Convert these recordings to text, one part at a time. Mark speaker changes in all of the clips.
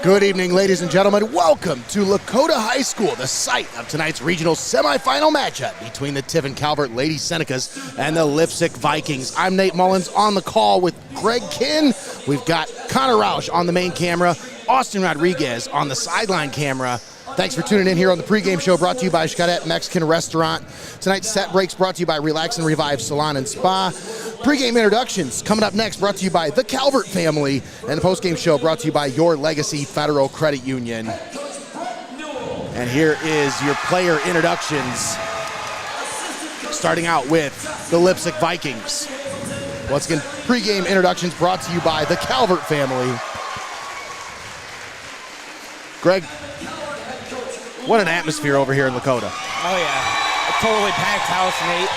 Speaker 1: Good evening, ladies and gentlemen. Welcome to Lakota High School, the site of tonight's regional semifinal matchup between the Tiffin Calvert Lady Senecas and the Leipsic Vikings. I'm Nate Mullins on the call with Greg Kinn. We've got Connor Roush on the main camera, Austin Rodriguez on the sideline camera. Thanks for tuning in here on the pregame show brought to you by Xcaret Mexican Restaurant. Tonight's set breaks brought to you by Relax and Revive Salon and Spa. Pregame introductions coming up next brought to you by the Calvert family. And the postgame show brought to you by Your Legacy Federal Credit Union. And here is your player introductions. Starting out with the Leipsic Vikings. Once again, pregame introductions brought to you by the Calvert family. Greg, what an atmosphere over here in Lakota.
Speaker 2: Oh yeah, a totally packed house, Nate.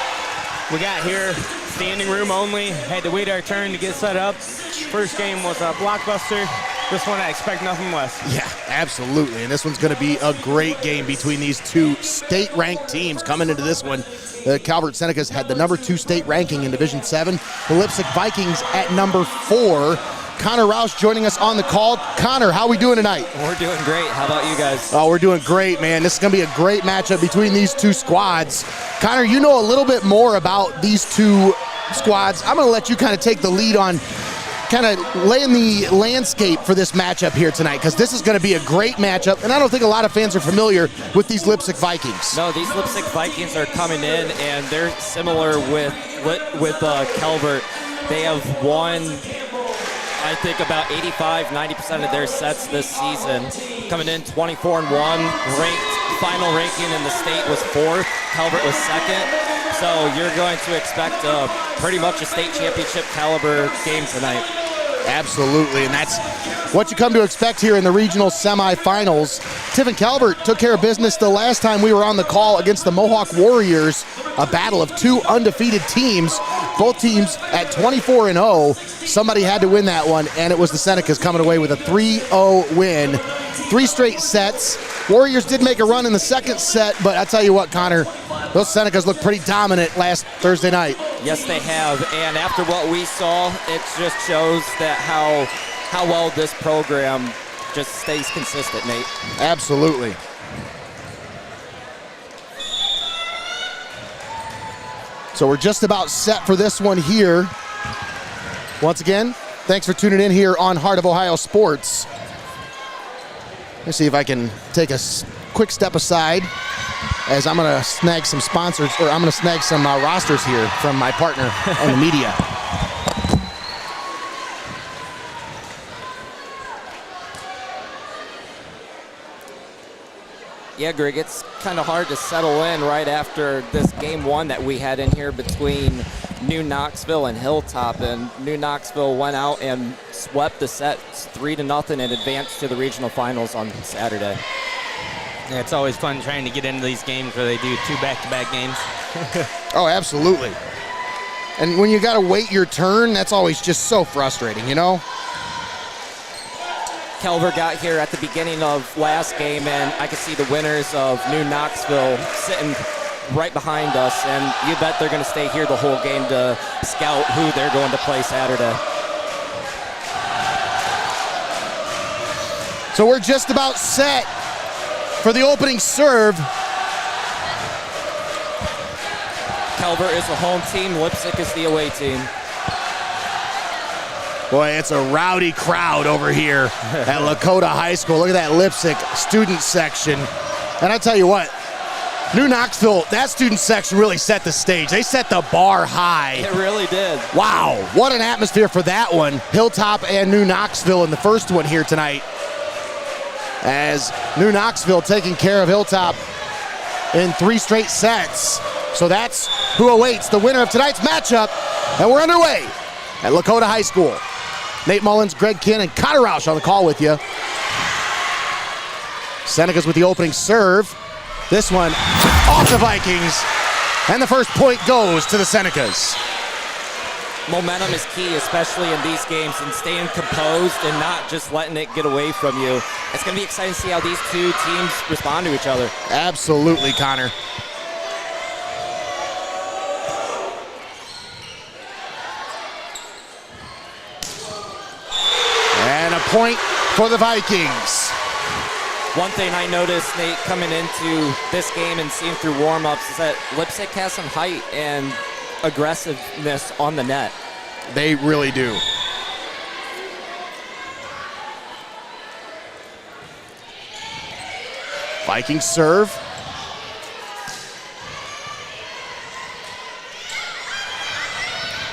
Speaker 2: We got here, standing room only, had to wait our turn to get set up. First game was a blockbuster. This one I expect nothing less.
Speaker 1: Yeah, absolutely, and this one's gonna be a great game between these two state-ranked teams coming into this one. The Calvert Senecas had the #2 state ranking in Division 7. The Leipsic Vikings at #4. Connor Roush joining us on the call. Connor, how are we doing tonight?
Speaker 3: We're doing great. How about you guys?
Speaker 1: Oh, we're doing great, man. This is going to be a great matchup between these two squads. Connor, you know a little bit more about these two squads. I'm going to let you kind of take the lead on kind of laying the landscape for this matchup here tonight, because this is going to be a great matchup, and I don't think a lot of fans are familiar with these Leipsic Vikings.
Speaker 3: No, these Leipsic Vikings are coming in, and they're similar with Calvert. They have won, I think, about 85-90% of their sets this season. Coming in 24-1, final ranking in the state was 4th. Calvert was 2nd. So you're going to expect pretty much a state championship caliber game tonight.
Speaker 1: Absolutely, and that's what you come to expect here in the regional semifinals. Tiffin Calvert took care of business the last time we were on the call against the Mohawk Warriors, a battle of two undefeated teams, both teams at 24-0. Somebody had to win that one, and it was the Senecas coming away with a 3-0 win. 3 straight sets. Warriors did make a run in the second set, but I tell you what, Connor, those Senecas looked pretty dominant last Thursday night.
Speaker 3: Yes, they have, and after what we saw, it just shows that how well this program just stays consistent, Nate.
Speaker 1: Absolutely. So we're just about set for this one here. Once again, thanks for tuning in here on Heart of Ohio Sports. Let me see if I can take a quick step aside, as I'm going to snag some sponsors, or I'm going to snag some rosters here from my partner on the media.
Speaker 3: Yeah, Greg, it's kind of hard to settle in right after this game one that we had in here between New Knoxville and Hilltop, and New Knoxville went out and swept the sets 3-0 and advanced to the regional finals on Saturday.
Speaker 2: Yeah, it's always fun trying to get into these games where they do 2 back-to-back games.
Speaker 1: Oh, absolutely. And when you got to wait your turn, that's always just so frustrating, you know?
Speaker 3: Calvert got here at the beginning of last game, and I could see the winners of New Knoxville sitting right behind us, and you bet they're going to stay here the whole game to scout who they're going to play Saturday.
Speaker 1: So we're just about set for the opening serve.
Speaker 3: Calvert is the home team, Leipsic is the away team.
Speaker 1: Boy, it's a rowdy crowd over here at Lakota High School. Look at that Leipsic student section. And I tell you what, New Knoxville, that student section really set the stage. They set the bar high.
Speaker 3: It really did.
Speaker 1: Wow, what an atmosphere for that one. Hilltop and New Knoxville in the first one here tonight, as New Knoxville taking care of Hilltop in 3 straight sets. So that's who awaits the winner of tonight's matchup. And we're underway at Lakota High School. Nate Mullins, Greg Kinn, and Connor Roush on the call with you. Senecas with the opening serve. This one off the Vikings, and the first point goes to the Senecas.
Speaker 3: Momentum is key, especially in these games, and staying composed and not just letting it get away from you. It's going to be exciting to see how these two teams respond to each other.
Speaker 1: Absolutely, Connor. And a point for the Vikings.
Speaker 3: One thing I noticed, Nate, coming into this game and seeing through warm-ups is that Leipsic has some height and aggressiveness on the net.
Speaker 1: They really do. Vikings serve.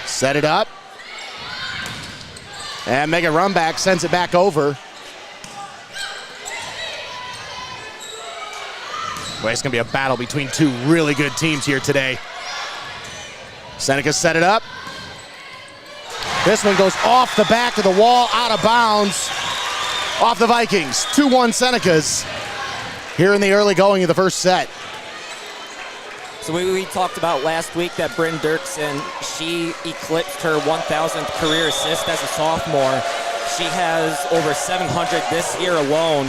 Speaker 1: Set it up. And make a run back, sends it back over. Boy, it's going to be a battle between two really good teams here today. Senecas set it up. This one goes off the back of the wall, out of bounds, off the Vikings. 2-1 Senecas here in the early going of the first set.
Speaker 3: So we talked about last week that Bryn Dirksen, she eclipsed her 1,000th career assist as a sophomore. She has over 700 this year alone.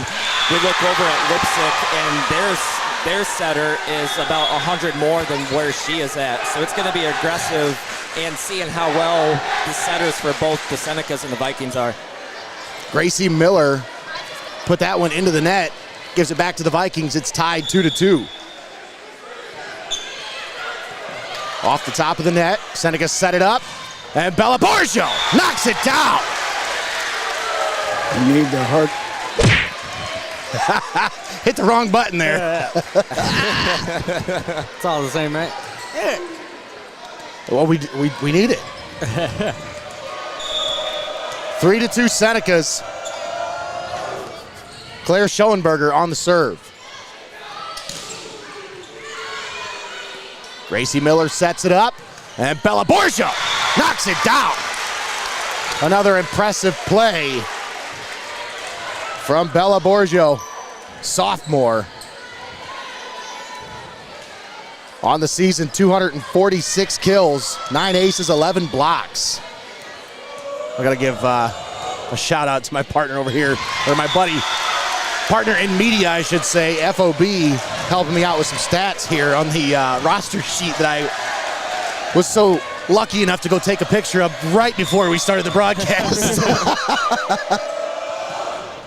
Speaker 3: We look over at Leipsic, and their setter is about 100 more than where she is at. So it's going to be aggressive, and seeing how well the setters for both the Senecas and the Vikings are.
Speaker 1: Gracie Miller put that one into the net, gives it back to the Vikings. It's tied 2-2. Off the top of the net, Senecas set it up, and Bella Borgio knocks it down.
Speaker 4: You need the heart.
Speaker 1: Hit the wrong button there.
Speaker 2: It's all the same, right?
Speaker 1: Well, we need it. 3-2 Senecas. Claire Schoenberger on the serve. Gracie Miller sets it up, and Bella Borgio knocks it down. Another impressive play from Bella Borgio, sophomore. On the season, 246 kills, 9 aces, 11 blocks. I gotta give a shout out to my partner over here, or my buddy, partner in media, I should say, FOB, helping me out with some stats here on the roster sheet that I was so lucky enough to go take a picture of right before we started the broadcast.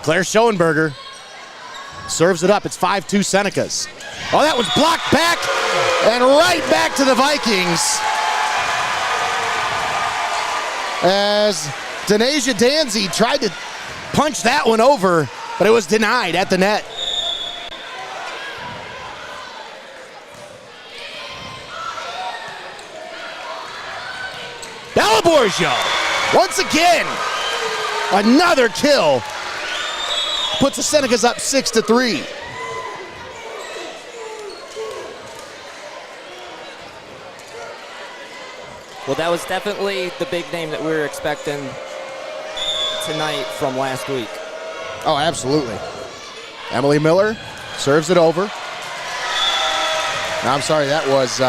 Speaker 1: Claire Schoenberger serves it up. It's 5-2 Senecas. Oh, that was blocked back and right back to the Vikings as Denasia Danzy tried to punch that one over, but it was denied at the net. Bella Borgio, once again, another kill. Puts the Senecas up 6-3.
Speaker 3: Well, that was definitely the big name that we were expecting tonight from last week.
Speaker 1: Oh, absolutely. Emily Miller serves it over. No, I'm sorry, that was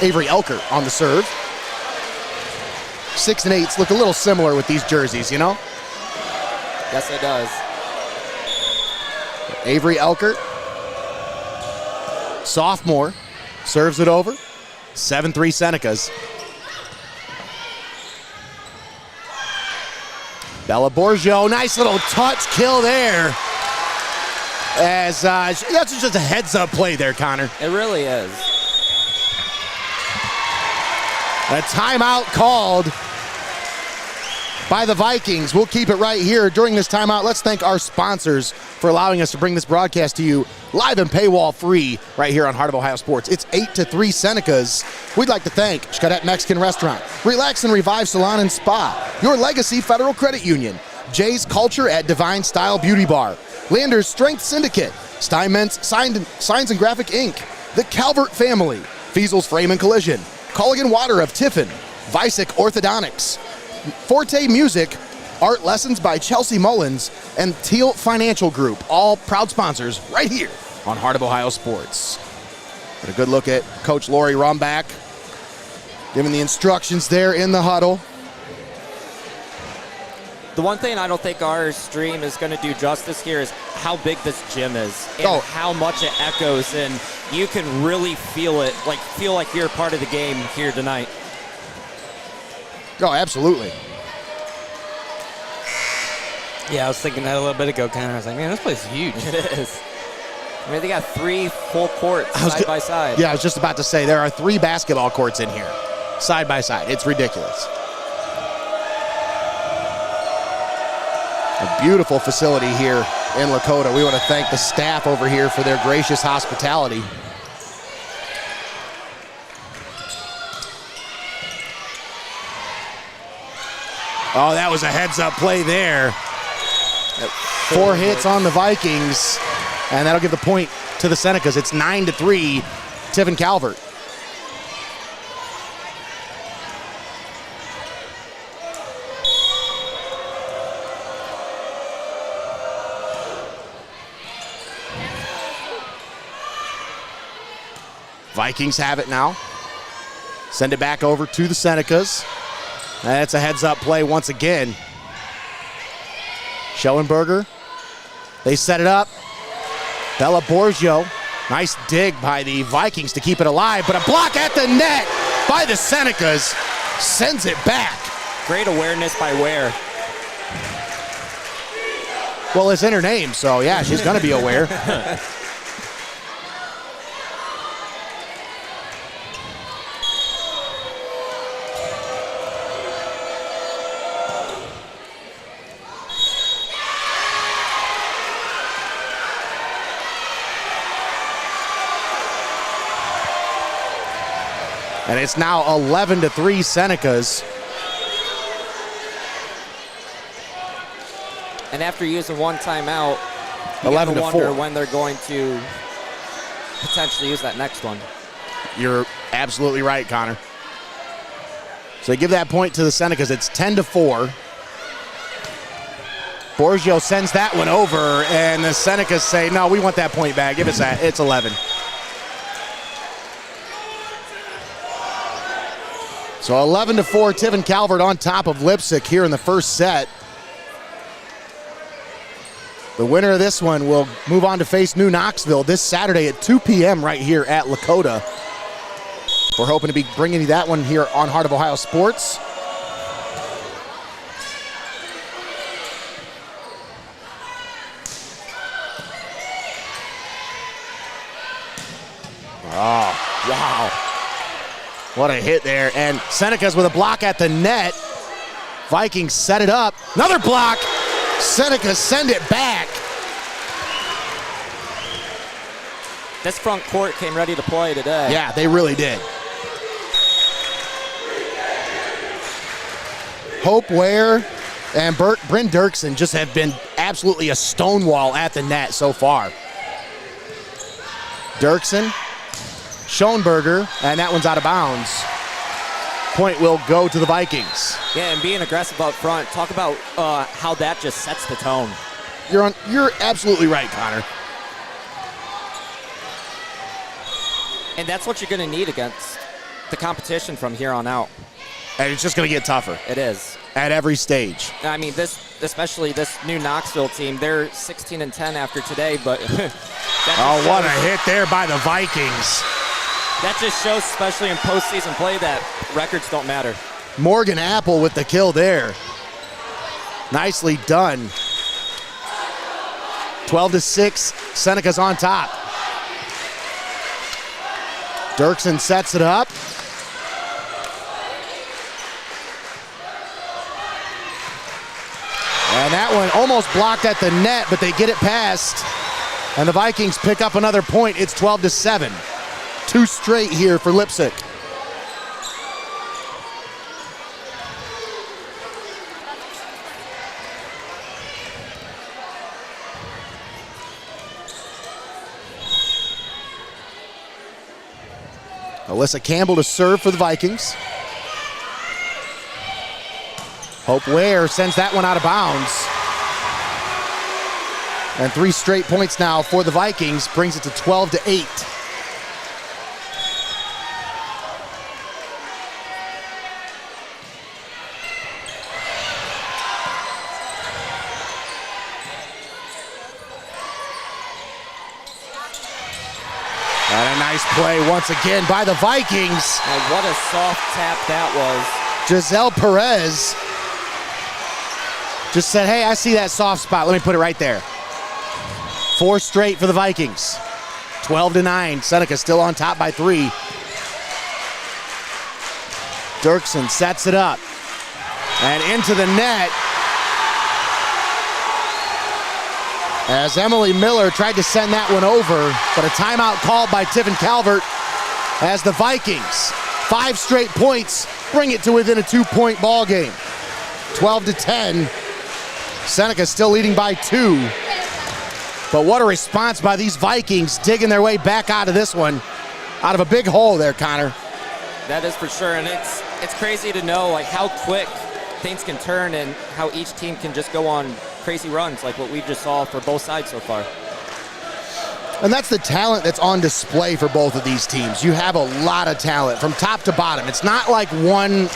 Speaker 1: Avery Elkert on the serve. 6 and 8s look a little similar with these jerseys, you know?
Speaker 3: Yes, it does.
Speaker 1: Avery Elkert, sophomore, serves it over. 7-3 Senecas. Bella Borgio, nice little touch kill there. As that's just a heads-up play there, Connor.
Speaker 3: It really is.
Speaker 1: A timeout called by the Vikings. We'll keep it right here during this timeout. Let's thank our sponsors for allowing us to bring this broadcast to you live and paywall free right here on Heart of Ohio Sports. It's 8-3 Senecas. We'd like to thank Xcaret Mexican Restaurant, Relax and Revive Salon and Spa, Your Legacy Federal Credit Union, Jay's Culture at Divine Style Beauty Bar, Lander's Strength Syndicate, Steinmetz Signs and Graphic Inc., the Calvert Family, Feasel's Frame and Collision, Culligan Water of Tiffin, Vicek Orthodontics, Forte Music, Art Lessons by Chelsea Mullins, and Tiell Financial Group, all proud sponsors right here on Heart of Ohio Sports. Got a good look at Coach Lori Rombach, giving the instructions there in the huddle.
Speaker 3: The one thing I don't think our stream is going to do justice here is how big this gym is and how much it echoes, and you can really feel it, feel like you're part of the game here tonight. Oh,
Speaker 1: absolutely.
Speaker 2: Yeah, I was thinking that a little bit ago, Connor. I was like, man, this place is huge.
Speaker 3: It is. I mean, they got 3 full courts side by side.
Speaker 1: Yeah, I was just about to say, there are 3 basketball courts in here, side by side. It's ridiculous. A beautiful facility here in Lakota. We want to thank the staff over here for their gracious hospitality. Oh, that was a heads-up play there. 4 hits on the Vikings, and that'll give the point to the Senecas. It's 9-3, Tiffin Calvert. Vikings have it now. Send it back over to the Senecas. That's a heads-up play once again. Schoenberger. They set it up. Bella Borgio. Nice dig by the Vikings to keep it alive, but a block at the net by the Senecas sends it back.
Speaker 3: Great awareness by Ware.
Speaker 1: Well, it's in her name, so yeah, she's going to be aware. And it's now 11-3 Senecas.
Speaker 3: And after using one timeout, you
Speaker 1: 11-4.
Speaker 3: wonder when they're going to potentially use that next one.
Speaker 1: You're absolutely right, Connor. So they give that point to the Senecas. It's 10-4. Borgio sends that one over, and the Senecas say, no, we want that point back. Give us that. It's 11. So 11-4, Tiffin Calvert on top of Leipsic here in the first set. The winner of this one will move on to face New Knoxville this Saturday at 2 p.m. right here at Lakota. We're hoping to be bringing you that one here on Heart of Ohio Sports. Oh, wow. What a hit there. And Senecas with a block at the net. Vikings set it up. Another block. Senecas send it back.
Speaker 3: This front court came ready to play today.
Speaker 1: Yeah, they really did. Hope Ware and Bryn Dirksen just have been absolutely a stonewall at the net so far. Dirksen, Schoenberger, and that one's out of bounds. Point will go to the Vikings.
Speaker 3: Yeah, and being aggressive up front. Talk about how that just sets the tone.
Speaker 1: You're absolutely right, Connor.
Speaker 3: And that's what you're going to need against the competition from here on out.
Speaker 1: And it's just going to get tougher.
Speaker 3: It is.
Speaker 1: At every stage.
Speaker 3: I mean, especially this new Knoxville team, they're 16-10 after today, but
Speaker 1: oh, what a hit there by the Vikings.
Speaker 3: That just shows, especially in postseason play, that records don't matter.
Speaker 1: Morgan Apple with the kill there. Nicely done. 12-6, Senecas on top. Dirksen sets it up. And that one almost blocked at the net, but they get it past. And the Vikings pick up another point. It's 12-7. 2 straight here for Leipsic. Alyssa Campbell to serve for the Vikings. Hope Ware sends that one out of bounds. And 3 straight points now for the Vikings, brings it to 12-8. And a nice play once again by the Vikings.
Speaker 3: And what a soft tap that was.
Speaker 1: Giselle Perez Just said, hey, I see that soft spot. Let me put it right there. 4 straight for the Vikings. 12-9. Seneca still on top by 3. Dirksen sets it up. And into the net. As Emily Miller tried to send that one over, but a timeout called by Tiffin Calvert as the Vikings, 5 straight points, bring it to within a 2-point ball game. 12-10. Seneca still leading by 2. But what a response by these Vikings, digging their way back out of this one, out of a big hole there, Connor.
Speaker 3: That is for sure, and it's crazy to know like how quick things can turn and how each team can just go on crazy runs like what we just saw for both sides so far.
Speaker 1: And that's the talent that's on display for both of these teams. You have a lot of talent from top to bottom. It's not like one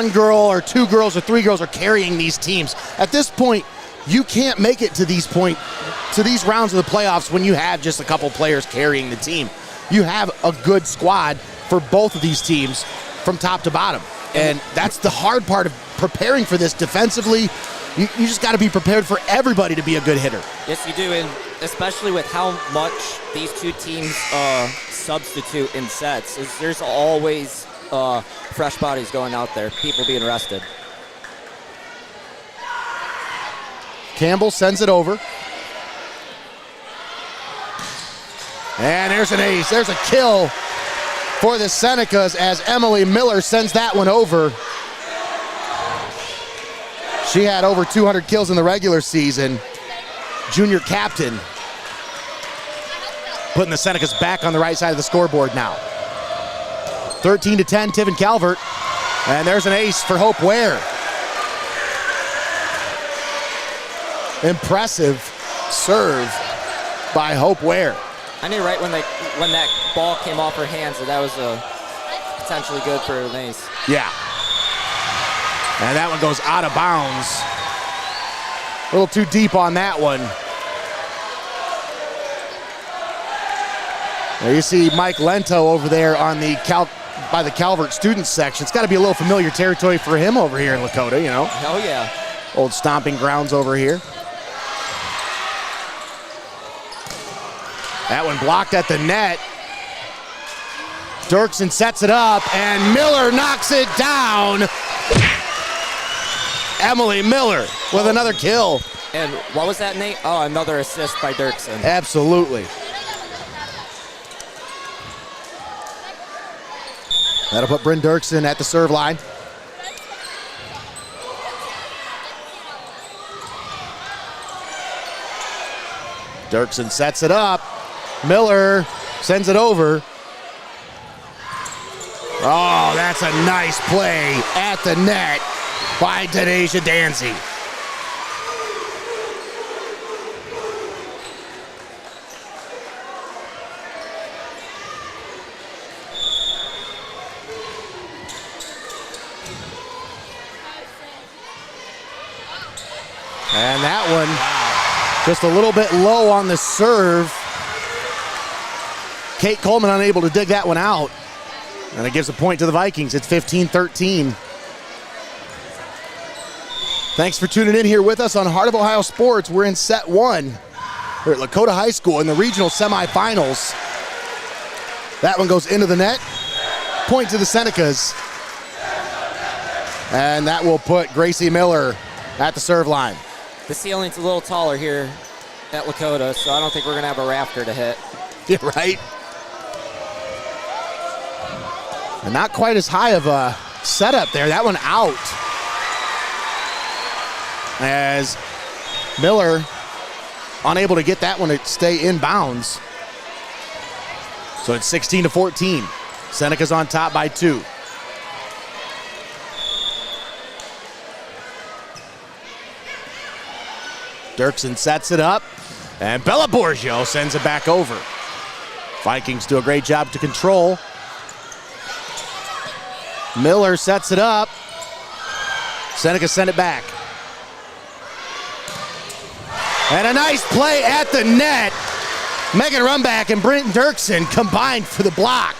Speaker 1: girl or 2 girls or 3 girls are carrying these teams. At this point, you can't make it to these rounds of the playoffs when you have just a couple players carrying the team. You have a good squad for both of these teams from top to bottom. And that's the hard part of preparing for this defensively. You just got to be prepared for everybody to be a good hitter.
Speaker 3: Yes, you do, and especially with how much these 2 teams substitute in sets. There's always fresh bodies going out there, people being rested.
Speaker 1: Campbell sends it over. And there's an ace. There's a kill for the Senecas as Emily Miller sends that one over. She had over 200 kills in the regular season. Junior captain. Putting the Senecas back on the right side of the scoreboard now. 13-10, Tiffin Calvert. And there's an ace for Hope Ware. Impressive serve by Hope Ware.
Speaker 3: I knew right when that ball came off her hands that was potentially good for an ace.
Speaker 1: Yeah. And that one goes out of bounds. A little too deep on that one. There you see Mike Lento over there on the by the Calvert student section. It's got to be a little familiar territory for him over here in Lakota, you know.
Speaker 3: Oh, yeah.
Speaker 1: Old stomping grounds over here. That one blocked at the net. Dirksen sets it up, and Miller knocks it down. Emily Miller with another kill.
Speaker 3: And what was that, Nate? Oh, another assist by Dirksen.
Speaker 1: Absolutely. That'll put Bryn Dirksen at the serve line. Dirksen sets it up. Miller sends it over. Oh, that's a nice play at the net by Denasia Danzy. And that one just a little bit low on the serve. Kate Coleman unable to dig that one out. And it gives a point to the Vikings. It's 15-13. Thanks for tuning in here with us on Heart of Ohio Sports. We're in set 1 here at Lakota High School in the regional semifinals. That one goes into the net. Point to the Senecas. And that will put Gracie Miller at the serve line.
Speaker 3: The ceiling's a little taller here at Lakota, so I don't think we're going to have a rafter to hit.
Speaker 1: Yeah, right. And not quite as high of a setup there. That one out. As Miller unable to get that one to stay in bounds. So it's 16-14. Seneca's on top by 2. Dirksen sets it up, and Bella Borgio sends it back over. Vikings do a great job to control. Miller sets it up. Seneca send it back. And a nice play at the net. Megan Rumback and Brent Dirksen combined for the block.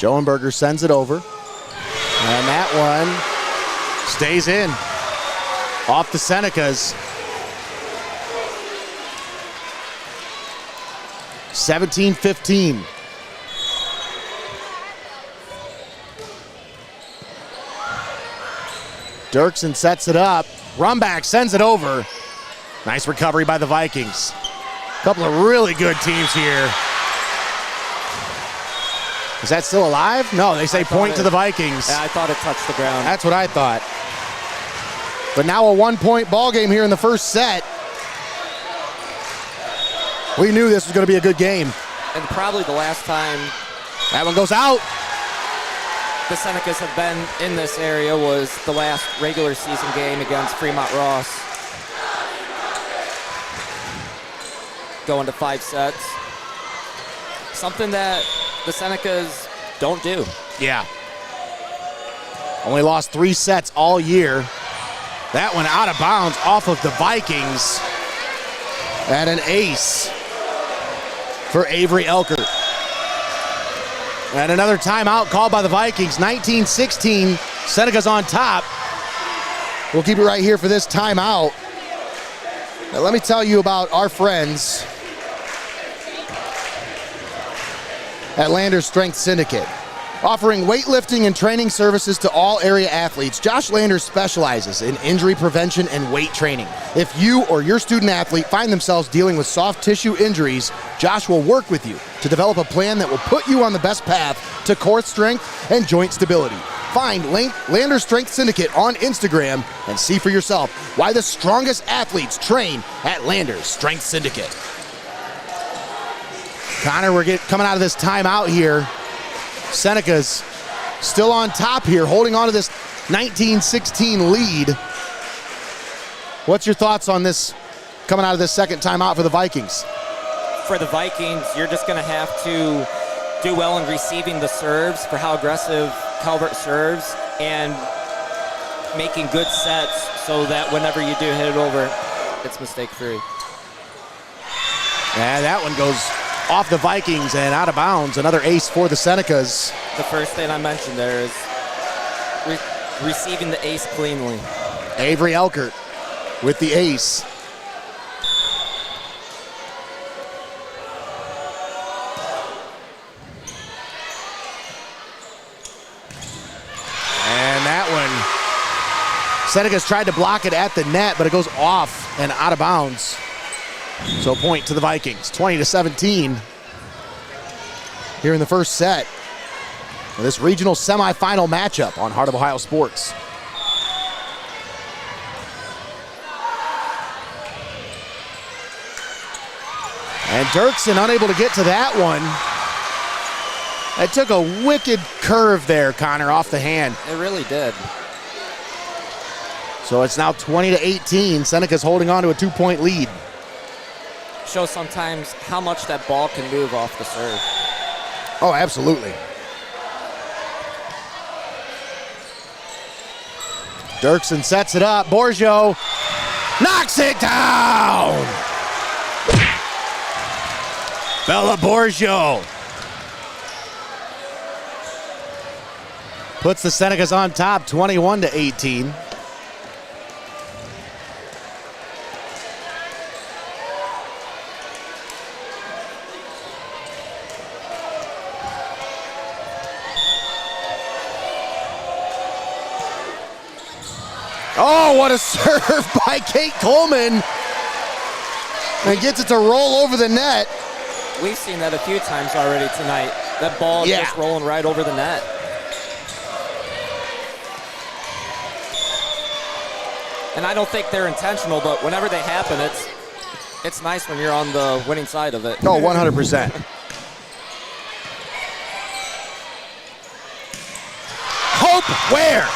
Speaker 1: Schoenberger sends it over. And that one stays in. Off the Senecas. 17-15. Dirksen sets it up. Rumback sends it over. Nice recovery by the Vikings. A couple of really good teams here. Is that still alive? No, they say point to the Vikings.
Speaker 3: Yeah, I thought it touched the ground.
Speaker 1: That's what I thought. But now a 1-point ball game here in the first set. We knew this was going to be a good game.
Speaker 3: And probably the last time
Speaker 1: That one goes out.
Speaker 3: the Senecas have been in this area was the last regular season game against Fremont Ross. Going to 5 sets. Something that the Senecas don't do.
Speaker 1: Yeah. Only lost 3 sets all year. That one out of bounds off of the Vikings. And an ace for Avery Elkert. And another timeout called by the Vikings. 19-16, Senecas on top. We'll keep it right here for this timeout. Now let me tell you about our friends at Landers Strength Syndicate. Offering weightlifting and training services to all area athletes, Josh Landers specializes in injury prevention and weight training. If you or your student athlete find themselves dealing with soft tissue injuries, Josh will work with you to develop a plan that will put you on the best path to core strength and joint stability. Find Landers Strength Syndicate on Instagram and see for yourself why the strongest athletes train at Landers Strength Syndicate. Connor, we're coming out of this timeout here. Senecas still on top here, holding on to this 19-16 lead. What's your thoughts on this coming out of this second timeout for the Vikings?
Speaker 3: For the Vikings, you're just going to have to do well in receiving the serves for how aggressive Calvert serves and making good sets so that whenever you do hit it over, it's mistake-free.
Speaker 1: And that one goes off the Vikings and out of bounds. Another ace for the Senecas.
Speaker 3: The first thing I mentioned there is receiving the ace cleanly.
Speaker 1: Avery Elkert with the ace. And that one, Senecas tried to block it at the net, but it goes off and out of bounds. So point to the Vikings, 20-17 here in the first set of this regional semifinal matchup on Heart of Ohio Sports. And Dirksen unable to get to that one. It took a wicked curve there, Connor, off the hand.
Speaker 3: It really did.
Speaker 1: So it's now 20-18. Senecas holding on to a 2-point lead.
Speaker 3: Shows sometimes how much that ball can move off the serve.
Speaker 1: Oh, absolutely. Dirksen sets it up. Borgio knocks it down. Bella Borgio puts the Senecas on top, 21-18. Oh, what a serve by Kate Coleman. And gets it to roll over the net.
Speaker 3: We've seen that a few times already tonight. That ball just rolling right over the net. And I don't think they're intentional, but whenever they happen, it's nice when you're on the winning side of it.
Speaker 1: Oh, 100%. Hope Ware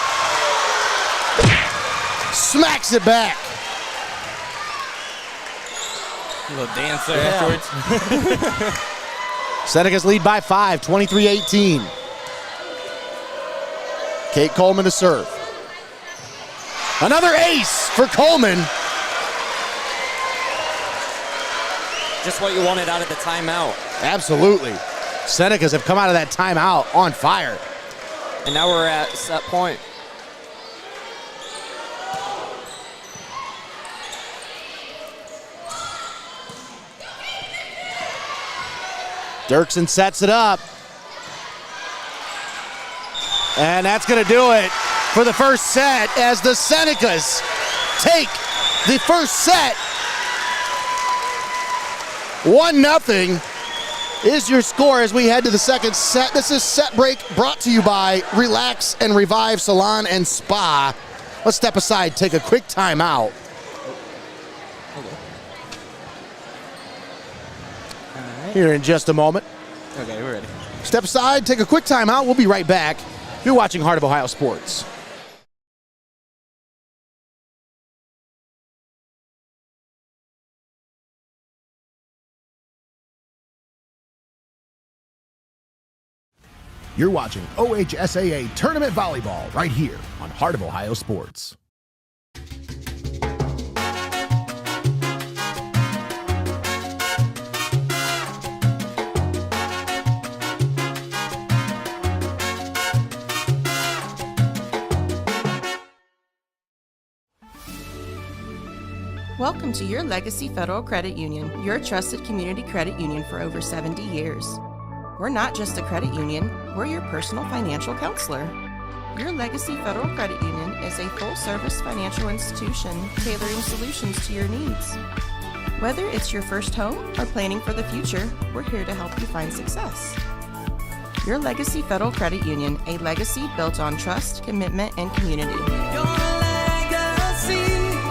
Speaker 1: smacks it back.
Speaker 2: A little dance there afterwards.
Speaker 1: Senecas lead by 5, 23-18. Kate Coleman to serve. Another ace for Coleman.
Speaker 3: Just what you wanted out of the timeout.
Speaker 1: Absolutely. Senecas have come out of that timeout on fire.
Speaker 3: And now we're at set point.
Speaker 1: Dirksen sets it up. And that's going to do it for the first set as the Senecas take the first set. 1-0 is your score as we head to the second set. This is Set Break brought to you by Relax and Revive Salon and Spa. Let's step aside, take a quick timeout. Here in just a moment.
Speaker 2: Okay, we're ready.
Speaker 1: Step aside, take a quick timeout. We'll be right back. You're watching Heart of Ohio Sports. You're watching OHSAA Tournament Volleyball right here on Heart of Ohio Sports.
Speaker 4: Welcome to your Legacy Federal Credit Union, your trusted community credit union for over 70 years. We're not just a credit union, we're your personal financial counselor. Your Legacy Federal Credit Union is a full-service financial institution tailoring solutions to your needs. Whether it's your first home or planning for the future, we're here to help you find success. Your Legacy Federal Credit Union, a legacy built on trust, commitment, and community.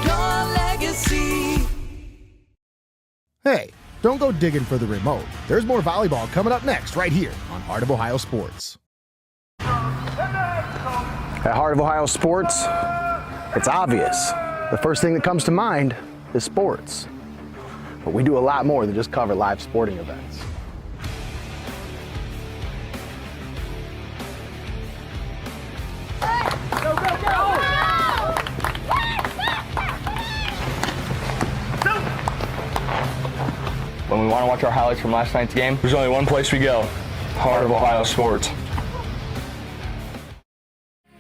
Speaker 5: Your legacy.
Speaker 1: Hey, don't go digging for the remote. There's more volleyball coming up next right here on Heart of Ohio Sports.
Speaker 6: At Heart of Ohio Sports, it's obvious. The first thing that comes to mind is sports. But we do a lot more than just cover live sporting events.
Speaker 5: Go, go, go!
Speaker 7: When we want to watch our highlights from last night's game, there's only one place we go, Heart of Ohio Sports.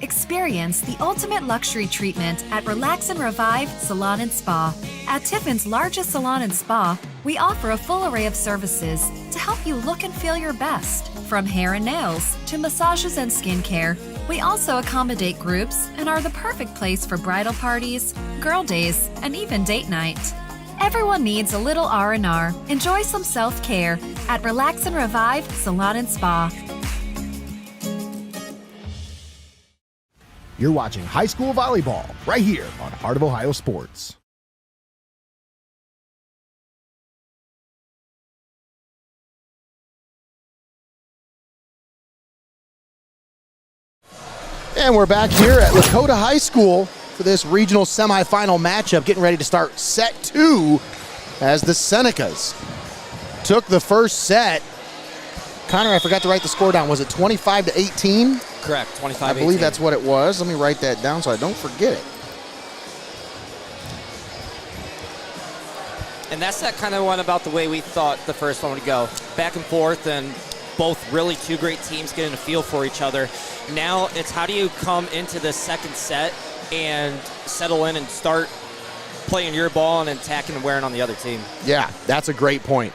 Speaker 8: Experience the ultimate luxury treatment at Relax and Revive Salon and Spa. At Tiffin's largest salon and spa, we offer a full array of services to help you look and feel your best. From hair and nails to massages and skincare, we also accommodate groups and are the perfect place for bridal parties, girl days, and even date night. Everyone needs a little R&R. Enjoy some self-care at Relax and Revive Salon and Spa.
Speaker 1: You're watching high school volleyball right here on Heart of Ohio Sports. And we're back here at Lakota High School for this regional semifinal matchup, getting ready to start set 2 as the Senecas took the first set. Connor, I forgot to write the score down. Was it 25-18?
Speaker 3: Correct, 25-18.
Speaker 1: I believe that's what it was. Let me write that down so I don't forget it.
Speaker 3: And that's that kind of one about the way we thought the first one would go. Back and forth, and both really two great teams getting a feel for each other. Now it's how do you come into the second set and settle in and start playing your ball and attacking and wearing on the other team.
Speaker 1: Yeah, that's a great point.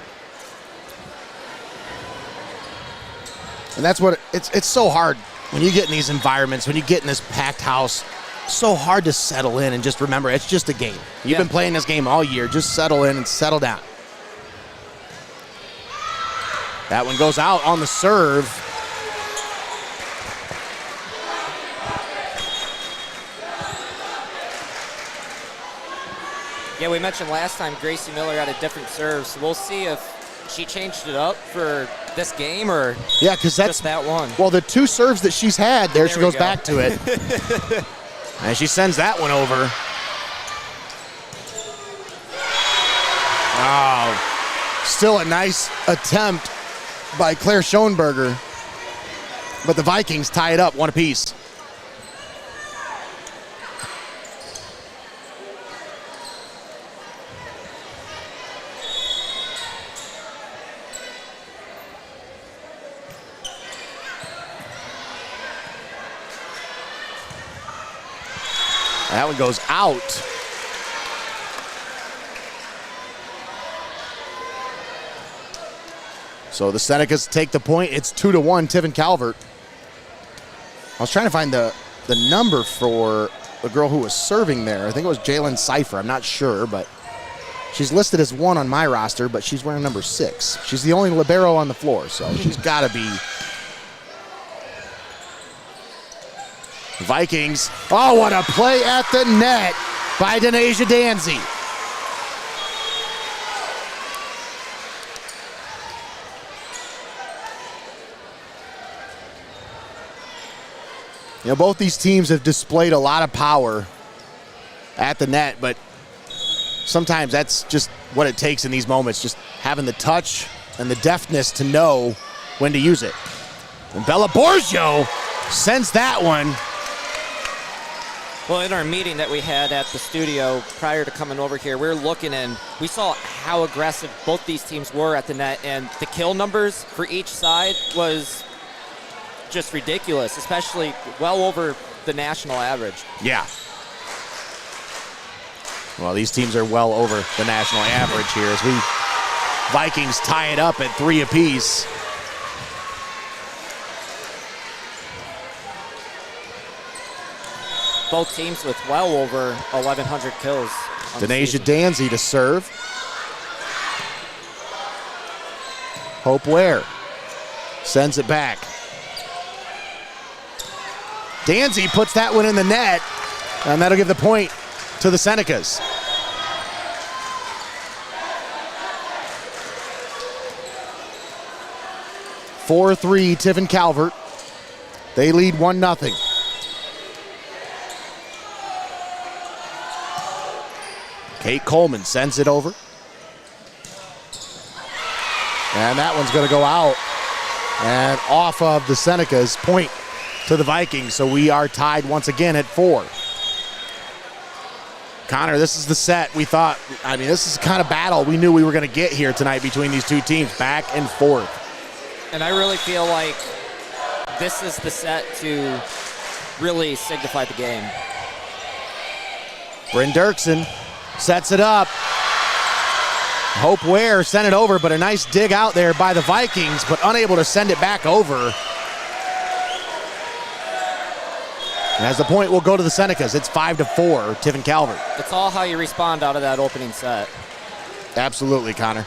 Speaker 1: And that's what it's so hard when you get in these environments, when you get in this packed house, so hard to settle in and just remember it's just a game. You've been playing this game all year. Just settle in and settle down. That one goes out on the serve.
Speaker 3: Yeah, we mentioned last time Gracie Miller had a different serve, so we'll see if she changed it up for this game or
Speaker 1: because that's
Speaker 3: just that one.
Speaker 1: Well, the two serves that she's had, there she goes
Speaker 3: go.
Speaker 1: back to it. And she sends that one over. Oh, still a nice attempt by Claire Schoenberger. But the Vikings tie it up one apiece. That one goes out. So the Senecas take the point. It's 2-1, Tiffin Calvert. I was trying to find the number for the girl who was serving there. I think it was Jalen Cipher. I'm not sure, but she's listed as 1 on my roster, but she's wearing number 6. She's the only libero on the floor, so she's got to be. Vikings. Oh, what a play at the net by Denasia Danzy. You know, both these teams have displayed a lot of power at the net, but sometimes that's just what it takes in these moments, just having the touch and the deftness to know when to use it. And Bella Borgio sends that one.
Speaker 3: Well, in our meeting that we had at the studio prior to coming over here, we were looking and we saw how aggressive both these teams were at the net, and the kill numbers for each side was just ridiculous, especially well over the national average.
Speaker 1: Yeah. Well, these teams are well over the national average here as we Vikings tie it up at 3 apiece.
Speaker 3: Both teams with well over 1,100 kills.
Speaker 1: Denasia Danzy to serve. Hope Ware sends it back. Danzy puts that one in the net, and that'll give the point to the Senecas. (4-3) Tiffin Calvert. They lead 1-0. Kate Coleman sends it over. And that one's going to go out and off of the Senecas, point to the Vikings. So we are tied once again at 4. Connor, this is the set we thought, this is the kind of battle we knew we were going to get here tonight between these two teams, back and forth.
Speaker 3: And I really feel like this is the set to really signify the game.
Speaker 1: Bryn Dirksen sets it up. Hope Ware sent it over, but a nice dig out there by the Vikings, but unable to send it back over. And as the point will go to the Senecas, it's 5-4, Tiffin Calvert.
Speaker 3: It's all how you respond out of that opening set.
Speaker 1: Absolutely, Connor.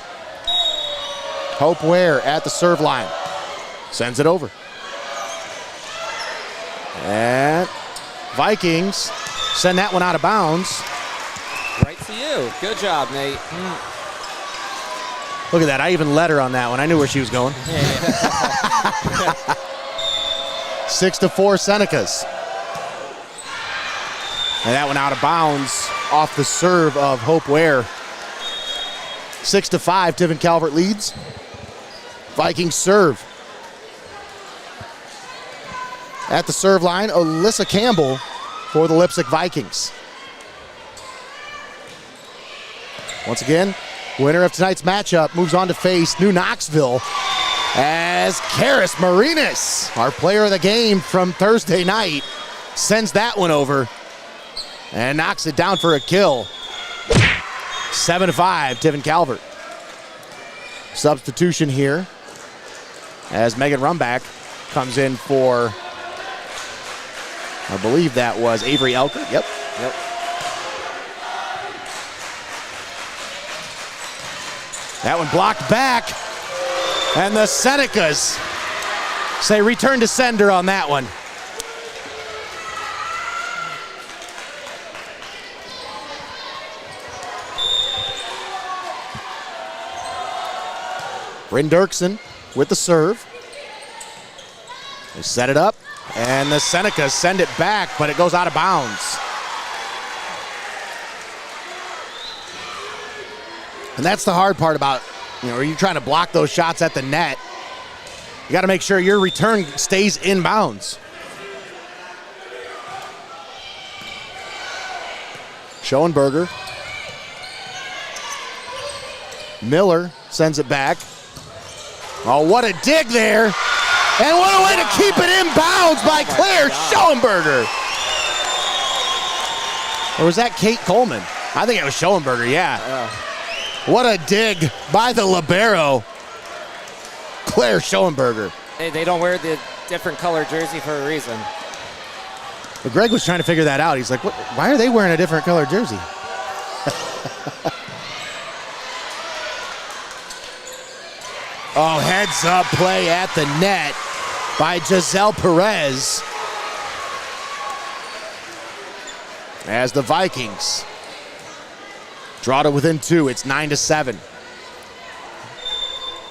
Speaker 1: Hope Ware at the serve line. Sends it over. And Vikings send that one out of bounds.
Speaker 3: Right to you. Good job, Nate.
Speaker 1: Look at that. I even let her on that one. I knew where she was going. 6-4 Senecas. And that one out of bounds off the serve of Hope Ware. 6-5, Tiffin Calvert leads. Vikings serve. At the serve line, Alyssa Campbell for the Leipsic Vikings. Once again, winner of tonight's matchup moves on to face New Knoxville as Karis Marinas, our player of the game from Thursday night, sends that one over and knocks it down for a kill. 7-5, Tiffin Calvert. Substitution here as Megan Rumbach comes in for, I believe that was Avery Elker. Yep. That one blocked back, and the Senecas say return to sender on that one. Bryn Dirksen with the serve. They set it up, and the Senecas send it back, but it goes out of bounds. And that's the hard part about, when you're trying to block those shots at the net. You got to make sure your return stays in bounds. Schoenberger. Miller sends it back. Oh, what a dig there. And what a way to keep it in bounds by Claire Schoenberger. Or was that Kate Coleman? I think it was Schoenberger, yeah. What a dig by the libero, Claire Schoenberger.
Speaker 3: Hey, they don't wear the different color jersey for a reason.
Speaker 1: But Greg was trying to figure that out. He's like, why are they wearing a different color jersey? Oh, heads up play at the net by Giselle Perez. As the Vikings draw to within 2, it's 9-7.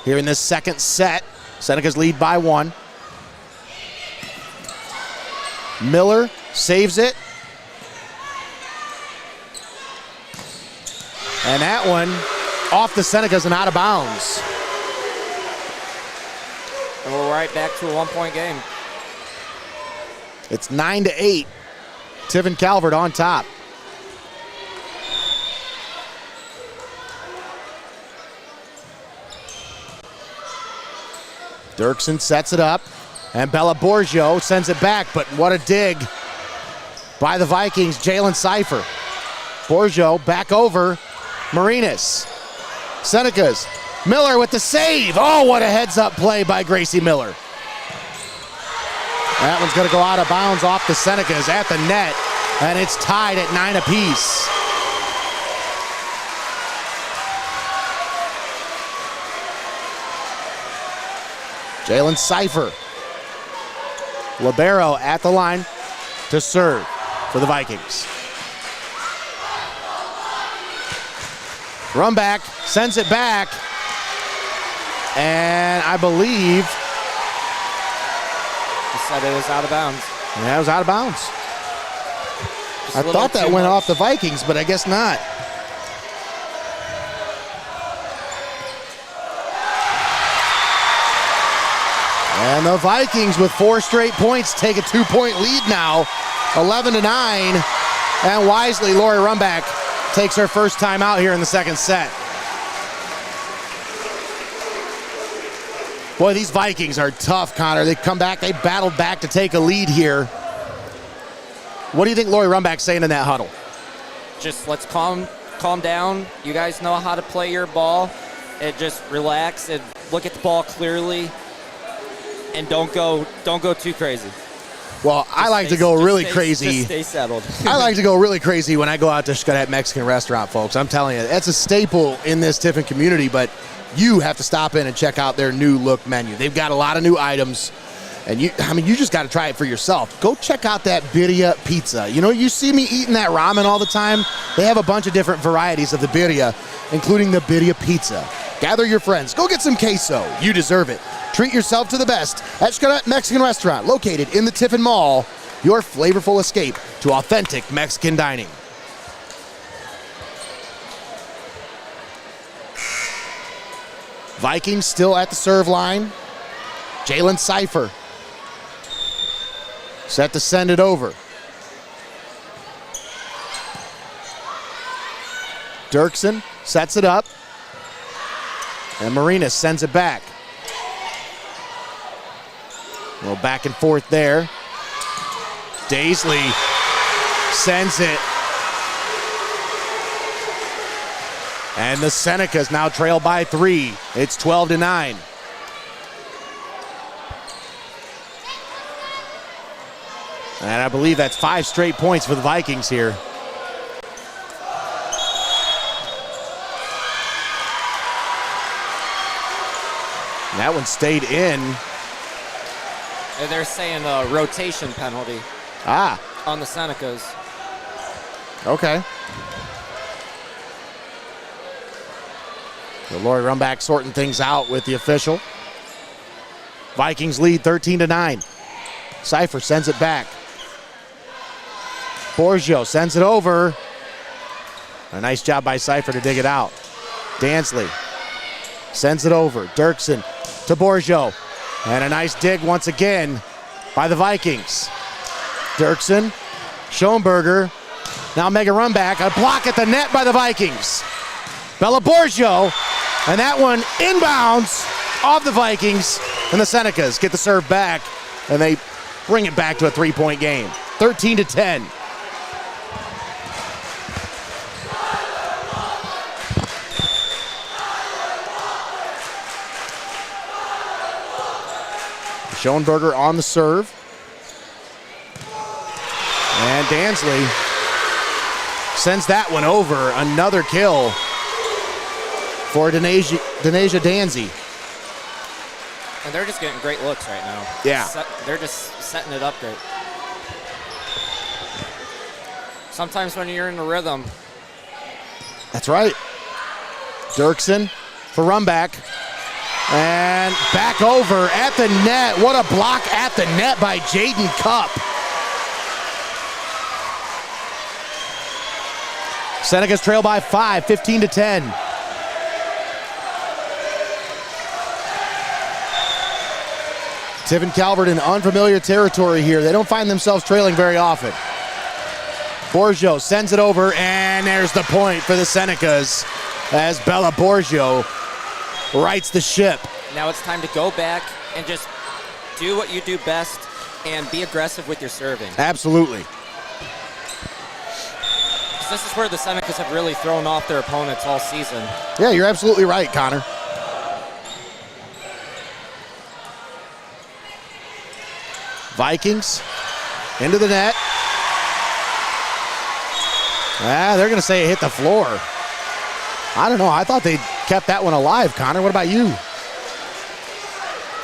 Speaker 1: Here in this second set, Senecas lead by 1. Miller saves it. And that one off the Senecas and out of bounds.
Speaker 3: And we're right back to a 1-point game.
Speaker 1: It's 9-8. Tiffin Calvert on top. Dirksen sets it up, and Bella Borgio sends it back, but what a dig by the Vikings, Jalen Cipher. Borgio back over, Marinas. Senecas, Miller with the save. Oh, what a heads-up play by Gracie Miller. That one's gonna go out of bounds off the Senecas at the net, and it's tied at 9 apiece. Jalen Cipher, libero at the line to serve for the Vikings. Run back, sends it back, and I believe
Speaker 3: He said it was out of bounds.
Speaker 1: that was out of bounds. I thought that went off the Vikings, but I guess not. And the Vikings with 4 straight points take a 2-point lead now, 11-9. And wisely, Lori Rumback takes her first time out here in the second set. Boy, these Vikings are tough, Connor. They come back, they battled back to take a lead here. What do you think Lori Rumback's saying in that huddle?
Speaker 3: Just let's calm down. You guys know how to play your ball, and just relax and look at the ball clearly, and don't go too crazy.
Speaker 1: Well, I like to go really crazy.
Speaker 3: Just stay settled.
Speaker 1: I like to go really crazy when I go out to Xcaret Mexican restaurant, folks. I'm telling you, that's a staple in this Tiffin community, but you have to stop in and check out their new look menu. They've got a lot of new items, and you just got to try it for yourself. Go check out that birria pizza. You know, you see me eating that ramen all the time. They have a bunch of different varieties of the birria, including the birria pizza. Gather your friends. Go get some queso. You deserve it. Treat yourself to the best at Xcaret Mexican Restaurant, located in the Tiffin Mall, your flavorful escape to authentic Mexican dining. Vikings still at the serve line. Jalen Cipher set to send it over. Dirksen sets it up, and Marinas sends it back. A little back and forth there. Daisley sends it. And the Senecas now trail by 3. It's 12-9. And I believe that's 5 straight points for the Vikings here. And that one stayed in.
Speaker 3: And they're saying a rotation penalty on the Senecas.
Speaker 1: Okay. So Lori Rumback sorting things out with the official. Vikings lead 13-9. Cipher sends it back. Borgio sends it over. A nice job by Cipher to dig it out. Dansley sends it over. Dirksen to Borgio. And a nice dig once again by the Vikings. Dirksen, Schoenberger, now Megan Rumback. A block at the net by the Vikings. Bella Borgio, and that one inbounds off the Vikings, and the Senecas get the serve back, and they bring it back to a 3-point game. 13-10. Schoenberger on the serve. And Dansley sends that one over. Another kill for Denasia Danzy.
Speaker 3: And they're just getting great looks right now.
Speaker 1: Yeah.
Speaker 3: They're just setting it up great. Sometimes when you're in the rhythm.
Speaker 1: That's right. Dirksen for run back. And back over at the net. What a block at the net by Jaden Cupp. Senecas trail by 5, 15-10. Tiffin Calvert in unfamiliar territory here. They don't find themselves trailing very often. Borgio sends it over, and there's the point for the Senecas as Bella Borgio rights the ship.
Speaker 3: Now it's time to go back and just do what you do best and be aggressive with your serving.
Speaker 1: Absolutely.
Speaker 3: This is where the Senecas have really thrown off their opponents all season.
Speaker 1: Yeah, you're absolutely right, Connor. Vikings into the net. They're going to say it hit the floor. I don't know. I thought they kept that one alive, Connor. What about you?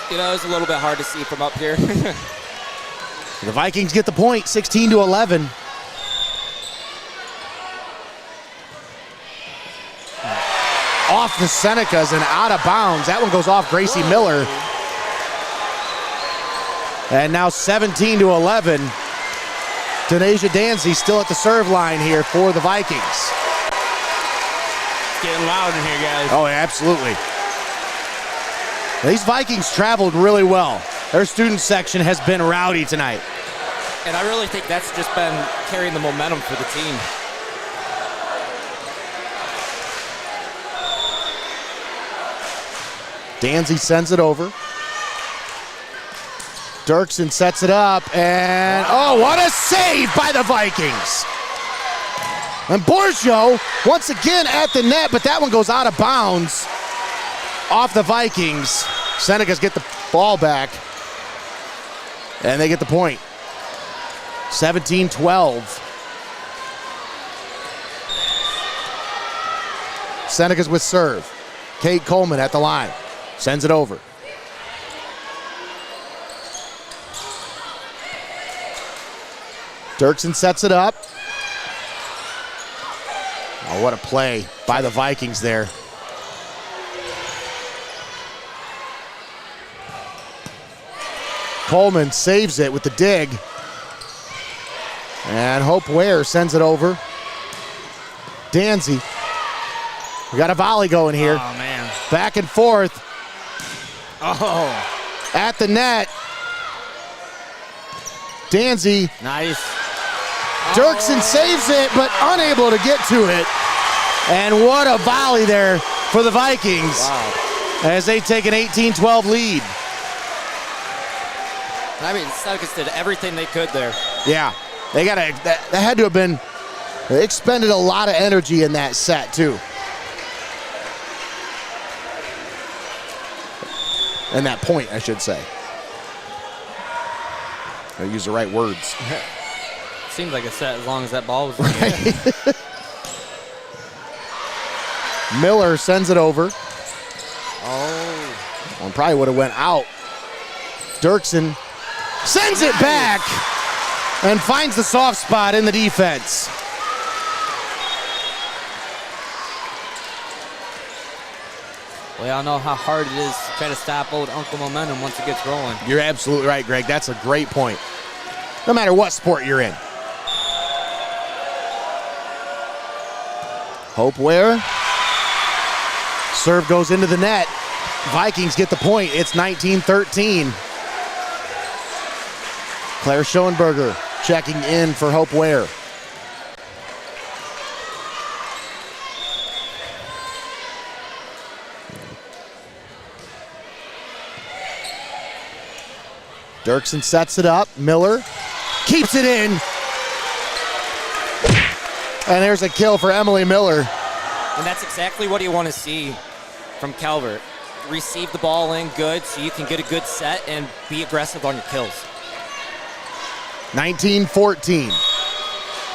Speaker 3: You know, it's a little bit hard to see from up here.
Speaker 1: The Vikings get the point, 16-11. Off the Senecas and out of bounds. That one goes off Gracie Miller. And now 17-11. Denasia Danzy still at the serve line here for the Vikings.
Speaker 2: It's getting loud in here, guys.
Speaker 1: Oh, absolutely. These Vikings traveled really well. Their student section has been rowdy tonight.
Speaker 3: And I really think that's just been carrying the momentum for the team.
Speaker 1: Danzy sends it over. Dirksen sets it up, and oh, what a save by the Vikings. And Borgio, once again at the net, but that one goes out of bounds off the Vikings. Senecas get the ball back, and they get the point. 17-12. Senecas with serve. Kate Coleman at the line. Sends it over. Dirksen sets it up. Oh, what a play by the Vikings there. Coleman saves it with the dig. And Hope Ware sends it over. Danzy. We got a volley going here.
Speaker 2: Oh, man.
Speaker 1: Back and forth.
Speaker 2: Oh.
Speaker 1: At the net. Danzy.
Speaker 2: Nice.
Speaker 1: Dirksen saves it, but unable to get to it. And what a volley there for the Vikings.
Speaker 3: Wow.
Speaker 1: As they take an 18-12 lead.
Speaker 3: I mean, Senecas did everything they could there.
Speaker 1: Yeah, that had to have been, they expended a lot of energy in that set too. And that point, I should say. I use the right words.
Speaker 2: Seems like a set as long as that ball was in the air.
Speaker 1: Miller sends it over.
Speaker 3: Oh.
Speaker 1: One probably would have went out. Dirksen sends it back and finds the soft spot in the defense.
Speaker 2: We all know how hard it is to try to stop old Uncle Momentum once it gets rolling.
Speaker 1: You're absolutely right, Greg. That's a great point. No matter what sport you're in. Hope Ware. Serve goes into the net. Vikings get the point. It's 19-13. Claire Schoenberger checking in for Hope Ware. Dirksen sets it up. Miller keeps it in. And there's a kill for Emily Miller.
Speaker 3: And that's exactly what you want to see from Calvert. receive the ball in good so you can get a good set and be aggressive on your kills.
Speaker 1: 19-14.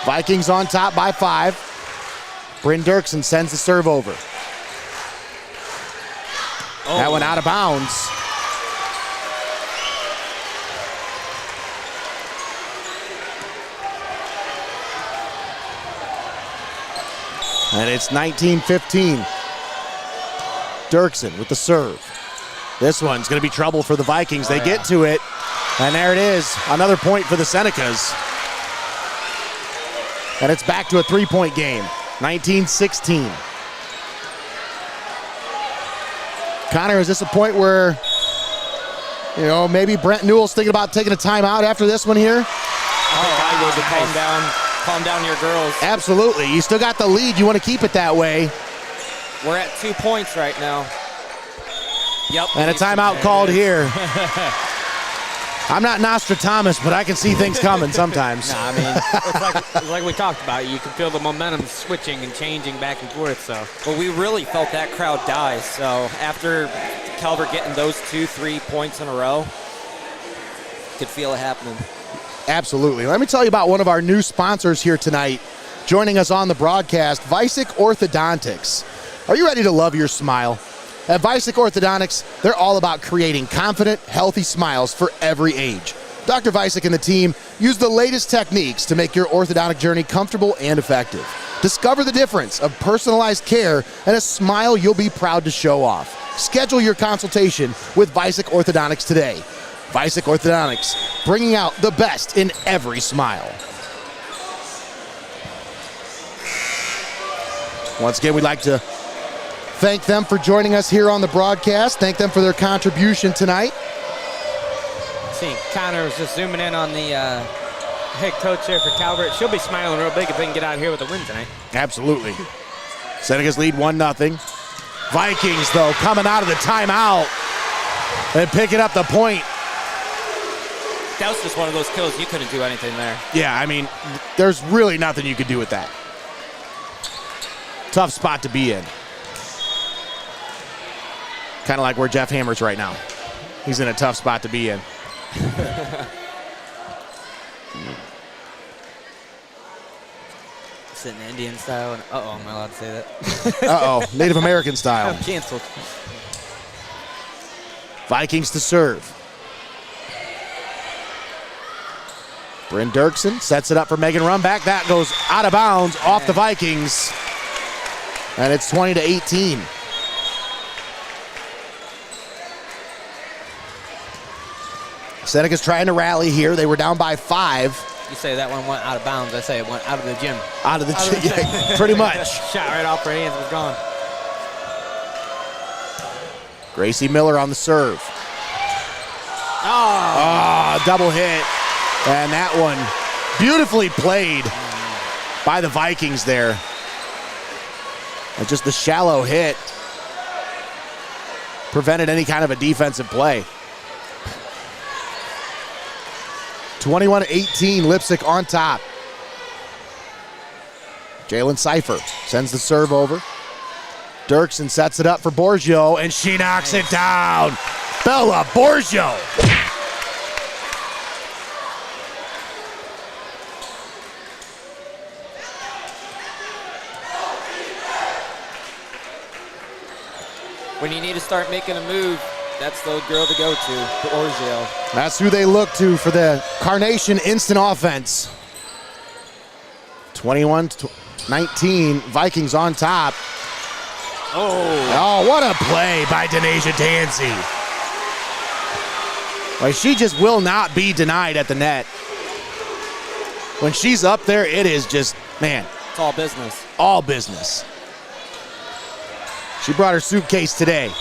Speaker 1: Vikings on top by 5. Bryn Dirksen sends the serve over.
Speaker 3: Oh.
Speaker 1: That went out of bounds. And it's 19-15. Dirksen with the serve. This one's going to be trouble for the Vikings. They get to it, and there it is. Another point for the Senecas. And it's back to a 3-point game. 19-16. Connor, is this a point where, you know, maybe Brent Newell's thinking about taking a timeout after this one here?
Speaker 3: I would calm down your girls.
Speaker 1: Absolutely. You still got the lead. You want to keep it that way.
Speaker 3: We're at 2 points right now. Yep.
Speaker 1: And a timeout called here. I'm not Nostradamus, but I can see things coming sometimes.
Speaker 2: Nah, I mean, it's like we talked about. You can feel the momentum switching and changing back and forth. So,
Speaker 3: well, we really felt that crowd die. So after Calvert getting those 2-3 points in a row, could feel it happening.
Speaker 1: Absolutely. Let me tell you about one of our new sponsors here tonight. Joining us on the broadcast, Vicek Orthodontics. Are you ready to love your smile? At Vicek Orthodontics, they're all about creating confident, healthy smiles for every age. Dr. Vicek and the team use the latest techniques to make your orthodontic journey comfortable and effective. Discover the difference of personalized care and a smile you'll be proud to show off. Schedule your consultation with Vicek Orthodontics today. Vicek Orthodontics, bringing out the best in every smile. Once again, we'd like to thank them for joining us here on the broadcast. Thank them for their contribution tonight.
Speaker 2: see, Connor was just zooming in on the head coach there for Calvert. She'll be smiling real big if they can get out here with a win tonight.
Speaker 1: Absolutely. Senecas lead 1-0. Vikings, though, coming out of the timeout and picking up the point.
Speaker 3: That was just one of those kills. You couldn't do anything there.
Speaker 1: Yeah, I mean, there's really nothing you could do with that. Tough spot to be in. Kind of like where Jeff Hammer's right now. He's in a tough spot to be in.
Speaker 2: Sitting Indian style. And, uh-oh, am I allowed to say that?
Speaker 1: Uh-oh, Native American style.
Speaker 2: I'm canceled.
Speaker 1: Vikings to serve. Bryn Dirksen sets it up for Megan Runback. That goes out of bounds off the Vikings. And it's 20-18. Senecas trying to rally here. They were down by 5.
Speaker 2: You say that one went out of bounds. I say it went out of the gym.
Speaker 1: Out of the gym, yeah, pretty much.
Speaker 2: Shot right off her hands, was gone.
Speaker 1: Gracie Miller on the serve.
Speaker 2: Oh,
Speaker 1: Double hit. And that one beautifully played by the Vikings there. And just the shallow hit prevented any kind of a defensive play. 21-18, Leipsic on top. Jalen Seifer sends the serve over. Dirksen sets it up for Borgio, and she knocks it down. Bella Borgio.
Speaker 3: When you need to start making a move, that's the girl to go to, Borgio.
Speaker 1: That's who they look to for the Carnation instant offense. 21-19, Vikings on top. Oh, what a play by Denasia Dancy. Like, she just will not be denied at the net. When she's up there, it is just, man.
Speaker 3: It's all business.
Speaker 1: All business. She brought her suitcase today.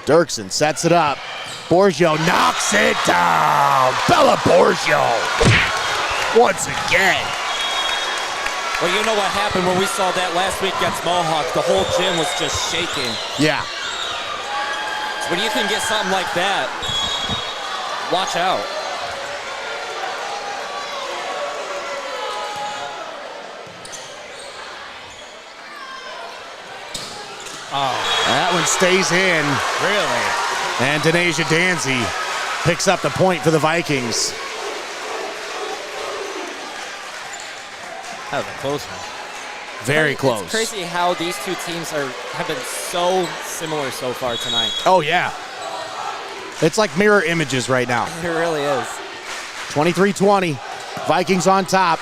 Speaker 1: Dirksen sets it up. Borgio knocks it down. Bella Borgio. Once again.
Speaker 3: Well, you know what happened when we saw that last week against Mohawk? The whole gym was just shaking.
Speaker 1: Yeah.
Speaker 3: So when you can get something like that, watch out.
Speaker 2: Oh,
Speaker 1: That one stays in.
Speaker 2: really?
Speaker 1: And Denasia Danzy picks up the point for the Vikings.
Speaker 2: That was a close one.
Speaker 1: Very close.
Speaker 3: It's crazy how these two teams have been so similar so far tonight.
Speaker 1: Oh, yeah. It's like mirror images right now.
Speaker 3: It really is.
Speaker 1: 23-20. Vikings on top.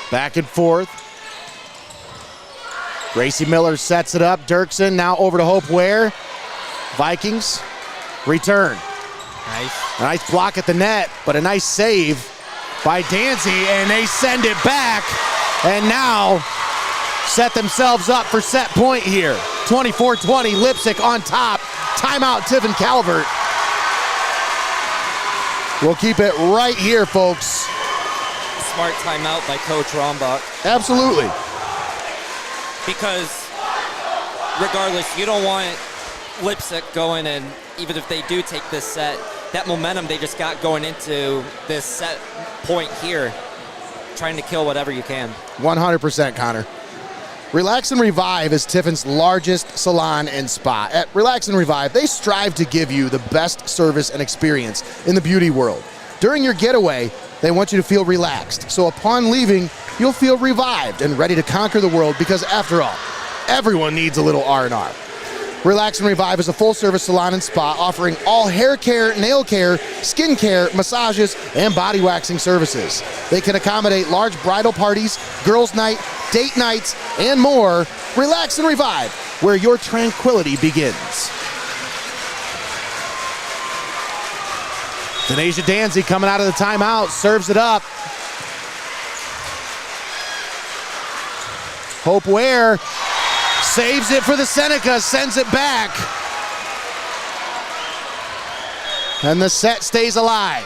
Speaker 1: Back and forth. Gracie Miller sets it up. Dirksen now over to Hope Ware. Vikings return.
Speaker 2: Nice.
Speaker 1: Nice block at the net, but a nice save by Danzy, and they send it back. And now set themselves up for set point here. 24-20, Leipsic on top. Timeout, Tiffin Calvert. We'll keep it right here, folks.
Speaker 3: Smart timeout by Coach Rombach.
Speaker 1: Absolutely.
Speaker 3: Because regardless, you don't want Leipsic going, and even if they do take this set, that momentum they just got going into this set point here, trying to kill whatever you can.
Speaker 1: 100%, Connor. Relax and Revive is Tiffin's largest salon and spa. At Relax and Revive, they strive to give you the best service and experience in the beauty world. During your getaway, they want you to feel relaxed. So upon leaving, you'll feel revived and ready to conquer the world, because after all, everyone needs a little R&R. Relax and Revive is a full-service salon and spa offering all hair care, nail care, skin care, massages, and body waxing services. They can accommodate large bridal parties, girls' night, date nights, and more. Relax and Revive, where your tranquility begins. Denasia Danzy coming out of the timeout, serves it up. Hope Ware saves it for the Senecas, sends it back. And the set stays alive.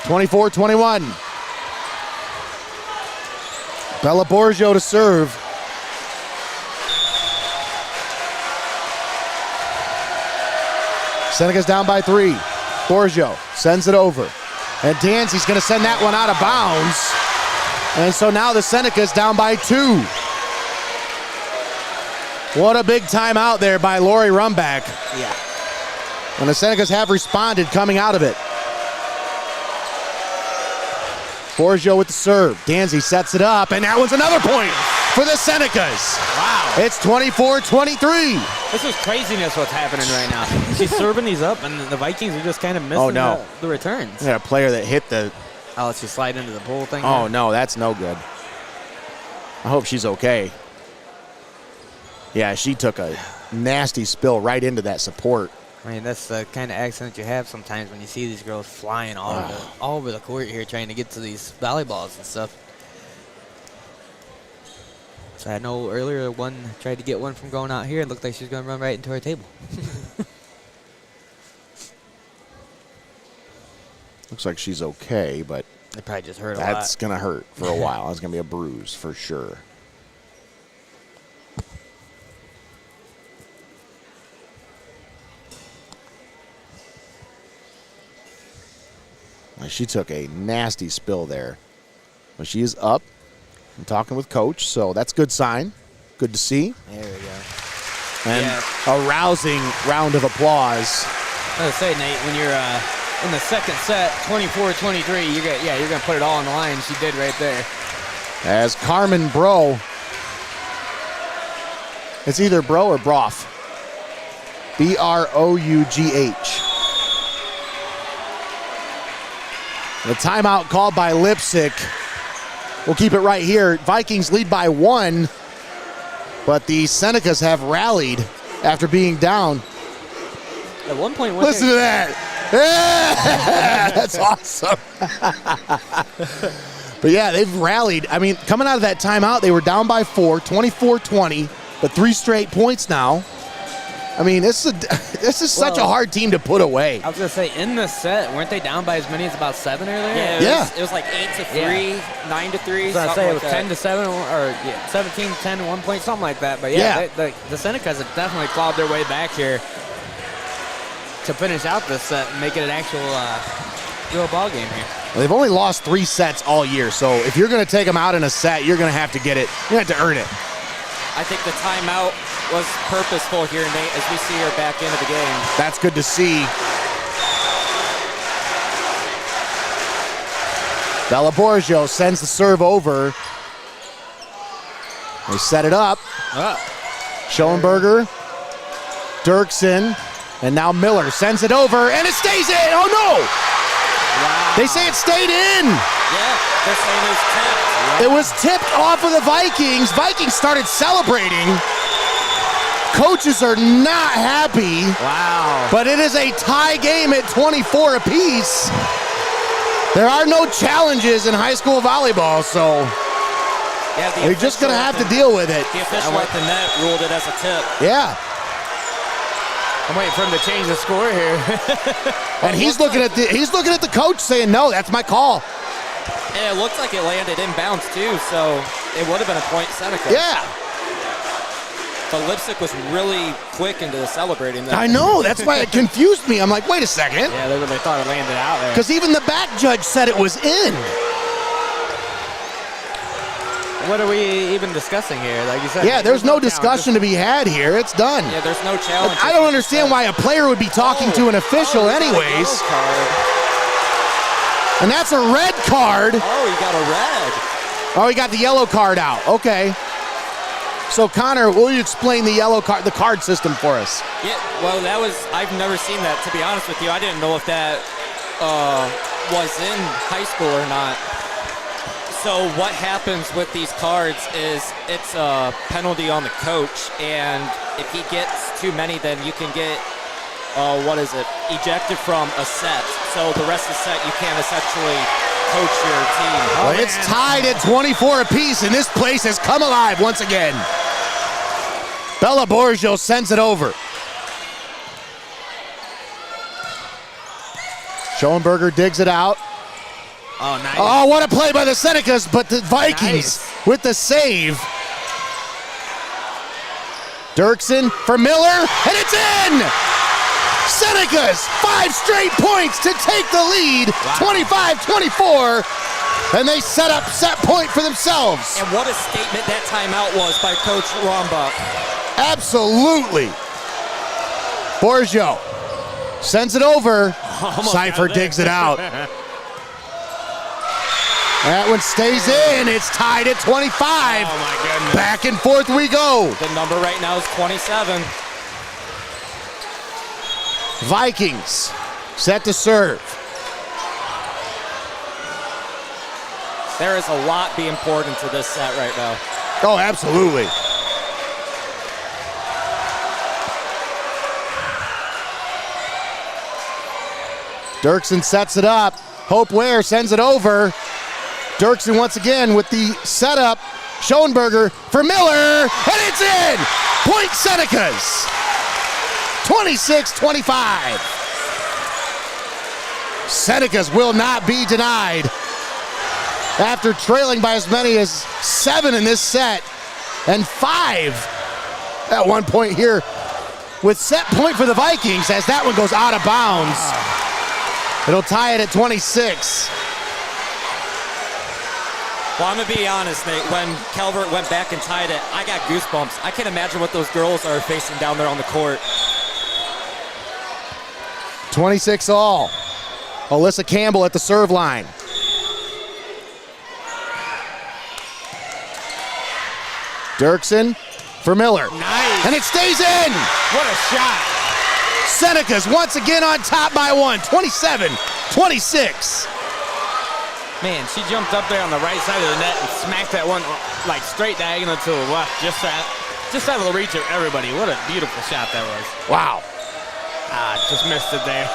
Speaker 1: 24-21. Bella Borgio to serve. Senecas down by 3. Borgio sends it over. And Danzy's going to send that one out of bounds. And so now the Senecas down by 2. What a big timeout there by Lori Rumbach.
Speaker 2: Yeah.
Speaker 1: And the Senecas have responded coming out of it. Borgio with the serve. Danzy sets it up, and that one's another point for the Senecas.
Speaker 2: Wow.
Speaker 1: It's 24-23.
Speaker 2: This is craziness what's happening right now. She's serving these up, and the Vikings are just kind of missing the returns.
Speaker 1: We got a player that hit the...
Speaker 2: Oh, let's just slide into the pool thing.
Speaker 1: Oh,
Speaker 2: there.
Speaker 1: no, that's no good. I hope she's okay. Yeah, she took a nasty spill right into that support.
Speaker 2: I mean, that's the kind of accident you have sometimes when you see these girls flying all over the court here trying to get to these volleyballs and stuff. So I know earlier one tried to get one from going out here. It looked like she was going to run right into her table.
Speaker 1: Looks like she's okay, but
Speaker 2: It probably just hurt a lot.
Speaker 1: that's going to hurt for a while. That's going to be a bruise for sure. She took a nasty spill there. But she is up and talking with Coach, so that's a good sign. Good to see.
Speaker 2: There we go.
Speaker 1: And a rousing round of applause.
Speaker 2: I was going to say, Nate, when you're in the second set, 24-23, you're going to put it all on the line. She did right there.
Speaker 1: As Carmen Bro, it's either Bro or Brough. B-R-O-U-G-H. The timeout called by Leipsic. We'll keep it right here. Vikings lead by 1, but the Senecas have rallied after being down.
Speaker 2: At one point,
Speaker 1: listen to that. Yeah, that's awesome. But yeah, they've rallied. I mean, coming out of that timeout, they were down by 4, 24-20, but 3 straight points now. I mean, this is such a hard team to put away.
Speaker 2: I was going to say, in the set, weren't they down by as many as about 7 earlier?
Speaker 3: Yeah, it was like 8-3, 9-3.
Speaker 2: I was say it was 10-7 or 17-10 at one point, something like that. But yeah, the Senecas have definitely clawed their way back here to finish out this set and make it an actual real ball game here.
Speaker 1: Well, they've only lost 3 sets all year, so if you're going to take them out in a set, you're going to have to get it. You have to earn it.
Speaker 3: I think the timeout was purposeful here, Nate, as we see her back into the game.
Speaker 1: That's good to see. Bella Borgio sends the serve over. They set it up. Schoenberger, Dirksen, and now Miller sends it over, and it stays in. Oh, no!
Speaker 2: Wow.
Speaker 1: They say it stayed in.
Speaker 3: Yeah, they're saying it was tipped.
Speaker 1: It was tipped off of the Vikings. Vikings started celebrating. Coaches are not happy.
Speaker 2: Wow.
Speaker 1: But it is a tie game at 24 apiece. There are no challenges in high school volleyball, so
Speaker 3: Yeah,
Speaker 1: you're just going to have to deal with it.
Speaker 3: The official at the net ruled it as a tip.
Speaker 1: Yeah.
Speaker 2: I'm waiting for him to change the score here.
Speaker 1: And he's looking at the coach saying, no, that's my call.
Speaker 3: And it looked like it landed inbounds too, so it would have been a point Senecas.
Speaker 1: Yeah.
Speaker 3: But Leipsic was really quick into celebrating that.
Speaker 1: I know. That's why it confused me. I'm like, wait a second.
Speaker 2: Yeah, they thought it landed out there.
Speaker 1: Because even the back judge said it was in.
Speaker 2: What are we even discussing here? Like you said,
Speaker 1: Yeah, there's no discussion to be had here. It's done.
Speaker 3: Yeah, there's no challenge.
Speaker 1: I don't understand why a player would be talking to an official anyways. And that's a red card.
Speaker 3: Oh, he got a red.
Speaker 1: Oh, he got the yellow card out. Okay. So, Connor, will you explain the yellow card, the card system for us?
Speaker 3: Yeah, well, I've never seen that, to be honest with you. I didn't know if that was in high school or not. So what happens with these cards is it's a penalty on the coach, and if he gets too many, then you can get, ejected from a set. So the rest of the set, you can't essentially coach your team.
Speaker 1: Well, it's tied at 24 apiece, and this place has come alive once again. Bella Borgio sends it over. Schoenberger digs it out.
Speaker 2: Oh, nice.
Speaker 1: Oh, what a play by the Senecas, but the Vikings with the save. Dirksen for Miller, and it's in! Senecas, 5 straight points to take the lead, 25-24, and they set up set point for themselves.
Speaker 3: And what a statement that timeout was by Coach Rombach.
Speaker 1: Absolutely. Borgio sends it over. Cypher digs it out. That one stays in. It's tied at 25.
Speaker 2: Oh, my goodness.
Speaker 1: Back and forth we go.
Speaker 3: The number right now is 27.
Speaker 1: Vikings set to serve.
Speaker 3: There is a lot being poured into this set right now.
Speaker 1: Oh, absolutely. Dirksen sets it up. Hope Ware sends it over. Dirksen once again with the setup. Schoenberger for Miller, and it's in! Point Senecas. 26-25. Senecas will not be denied. After trailing by as many as 7 in this set, and 5 at one point here with set point for the Vikings as that one goes out of bounds. It'll tie it at 26.
Speaker 3: Well, I'm going to be honest, Nate. When Calvert went back and tied it, I got goosebumps. I can't imagine what those girls are facing down there on the court.
Speaker 1: 26 all. Alyssa Campbell at the serve line. Dirksen for Miller.
Speaker 2: Nice.
Speaker 1: And it stays in.
Speaker 2: What a shot.
Speaker 1: Senecas once again on top by 1, 27-26.
Speaker 2: Man, she jumped up there on the right side of the net and smacked that one like straight diagonal to the left, just out of the reach of everybody. What a beautiful shot that was.
Speaker 1: Wow.
Speaker 2: Just missed it there.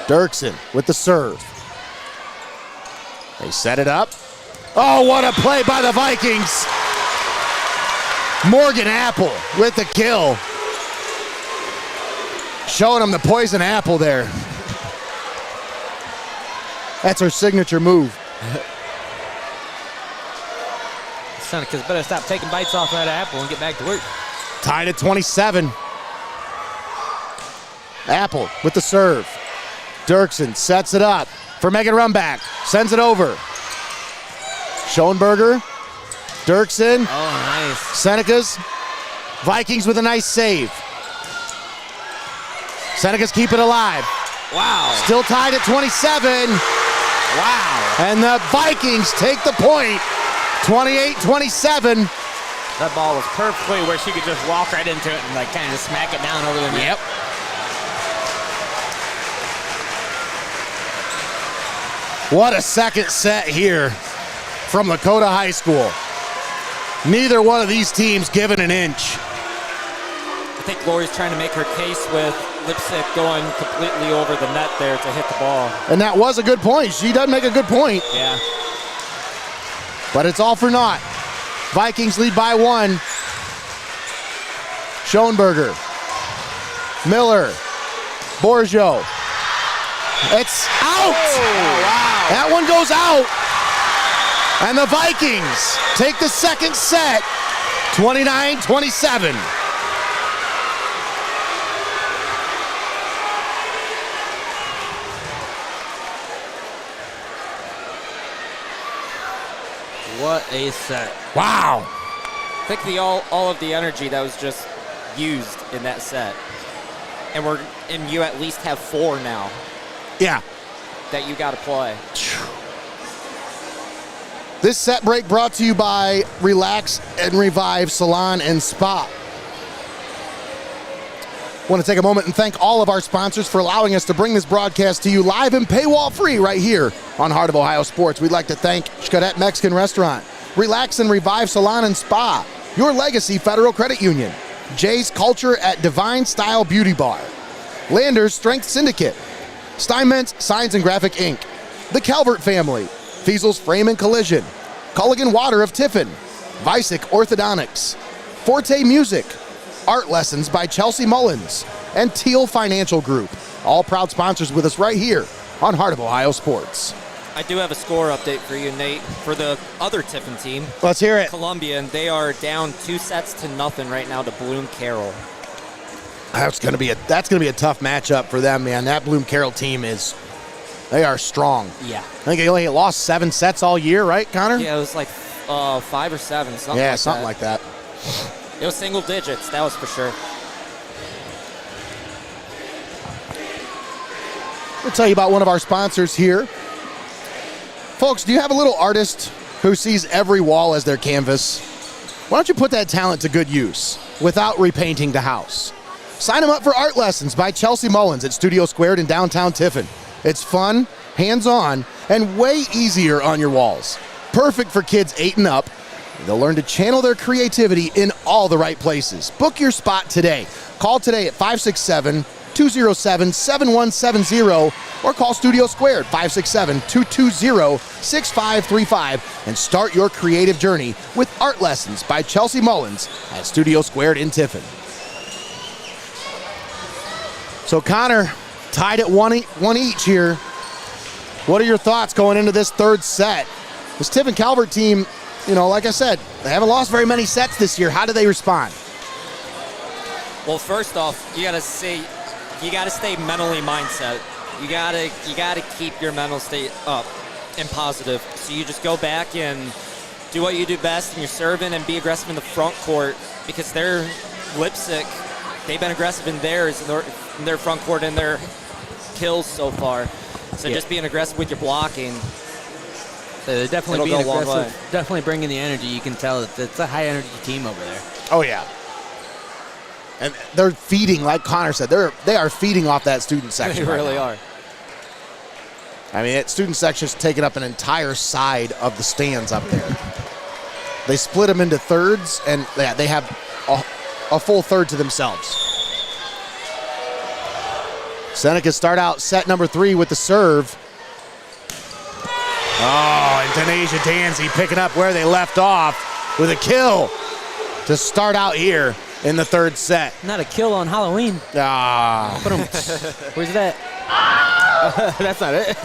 Speaker 1: Dirksen with the serve. They set it up. Oh, what a play by the Vikings. Morgan Apple with the kill. Showing them the poison apple there. That's her signature move.
Speaker 2: Senecas better stop taking bites off that apple and get back to work.
Speaker 1: Tied at 27. Apple with the serve. Dirksen sets it up for Megan Rumback. Sends it over. Schoenberger. Dirksen.
Speaker 2: Oh, nice.
Speaker 1: Senecas. Vikings with a nice save. Senecas keep it alive.
Speaker 2: Wow.
Speaker 1: Still tied at 27.
Speaker 2: Wow.
Speaker 1: And the Vikings take the point. 28-27.
Speaker 2: That ball was perfectly where she could just walk right into it and like kind of smack it down over the net.
Speaker 1: Yep. What a second set here from Lakota High School. Neither one of these teams given an inch.
Speaker 3: I think Lori's trying to make her case with Leipsic going completely over the net there to hit the ball.
Speaker 1: And that was a good point. She does make a good point.
Speaker 3: Yeah.
Speaker 1: But it's all for naught. Vikings lead by 1. Schoenberger. Miller. Borgio. It's out!
Speaker 2: Oh, wow.
Speaker 1: That one goes out. And the Vikings take the second set, 29-27.
Speaker 2: What a set.
Speaker 1: Wow.
Speaker 3: I think all of the energy that was just used in that set. And you at least have 4 now
Speaker 1: Yeah.
Speaker 3: that you got to play.
Speaker 1: This set break brought to you by Relax and Revive Salon and Spa. Want to take a moment and thank all of our sponsors for allowing us to bring this broadcast to you live and paywall free right here on Heart of Ohio Sports. We'd like to thank Xcaret Mexican Restaurant, Relax and Revive Salon and Spa, Your Legacy Federal Credit Union, Jay's Culture at Divine Style Beauty Bar, Landers Strength Syndicate, Steinmetz Signs and Graphic Inc., the Calvert family, Feasel's Frame and Collision, Culligan Water of Tiffin, Vicek Orthodontics, Forte Music, Art Lessons by Chelsea Mullins, and Tiell Financial Group. All proud sponsors with us right here on Heart of Ohio Sports.
Speaker 3: I do have a score update for you, Nate, for the other Tiffin team.
Speaker 1: Let's hear it.
Speaker 3: Columbia, and they are down 2-0 right now to Bloom Carroll.
Speaker 1: That's gonna be a tough matchup for them, man. That Bloom Carroll team they are strong.
Speaker 3: Yeah.
Speaker 1: I think they only lost 7 sets all year, right, Connor?
Speaker 3: Yeah, it was like 5 or 7, something
Speaker 1: like that.
Speaker 3: It was single digits, that was for sure.
Speaker 1: I'll tell you about one of our sponsors here. Folks, do you have a little artist who sees every wall as their canvas? Why don't you put that talent to good use without repainting the house? Sign them up for art lessons by Chelsea Mullins at Studio Squared in downtown Tiffin. It's fun, hands-on, and way easier on your walls. Perfect for kids 8 and up. They'll learn to channel their creativity in all the right places. Book your spot today. Call today at 567-207-7170 or call Studio Squared 567-220-6535 and start your creative journey with art lessons by Chelsea Mullins at Studio Squared in Tiffin. So Connor, tied at one each here. What are your thoughts going into this third set? This Tiffin Calvert team, like I said, they haven't lost very many sets this year. How do they respond?
Speaker 3: Well, first off, you gotta stay mentally mindset. You gotta keep your mental state up and positive. So you just go back and do what you do best, and you're serving and be aggressive in the front court because they're Leipsic. They've been aggressive in theirs, in their front court, and their kills so far. So just being aggressive with your blocking.
Speaker 2: They're definitely being aggressive, definitely bringing the energy. You can tell that it's a high-energy team over there.
Speaker 1: Oh, yeah. And they're feeding, like Connor said, they are feeding off that student section.
Speaker 3: They really are.
Speaker 1: I mean, that student section's taking up an entire side of the stands up there. They split them into thirds, and they have a full third to themselves. Senecas start out set number 3 with the serve. Oh, and Denasia Danzy picking up where they left off with a kill to start out here in the third set.
Speaker 2: Not a kill on Halloween.
Speaker 1: Ah.
Speaker 2: Where's that? That's not it.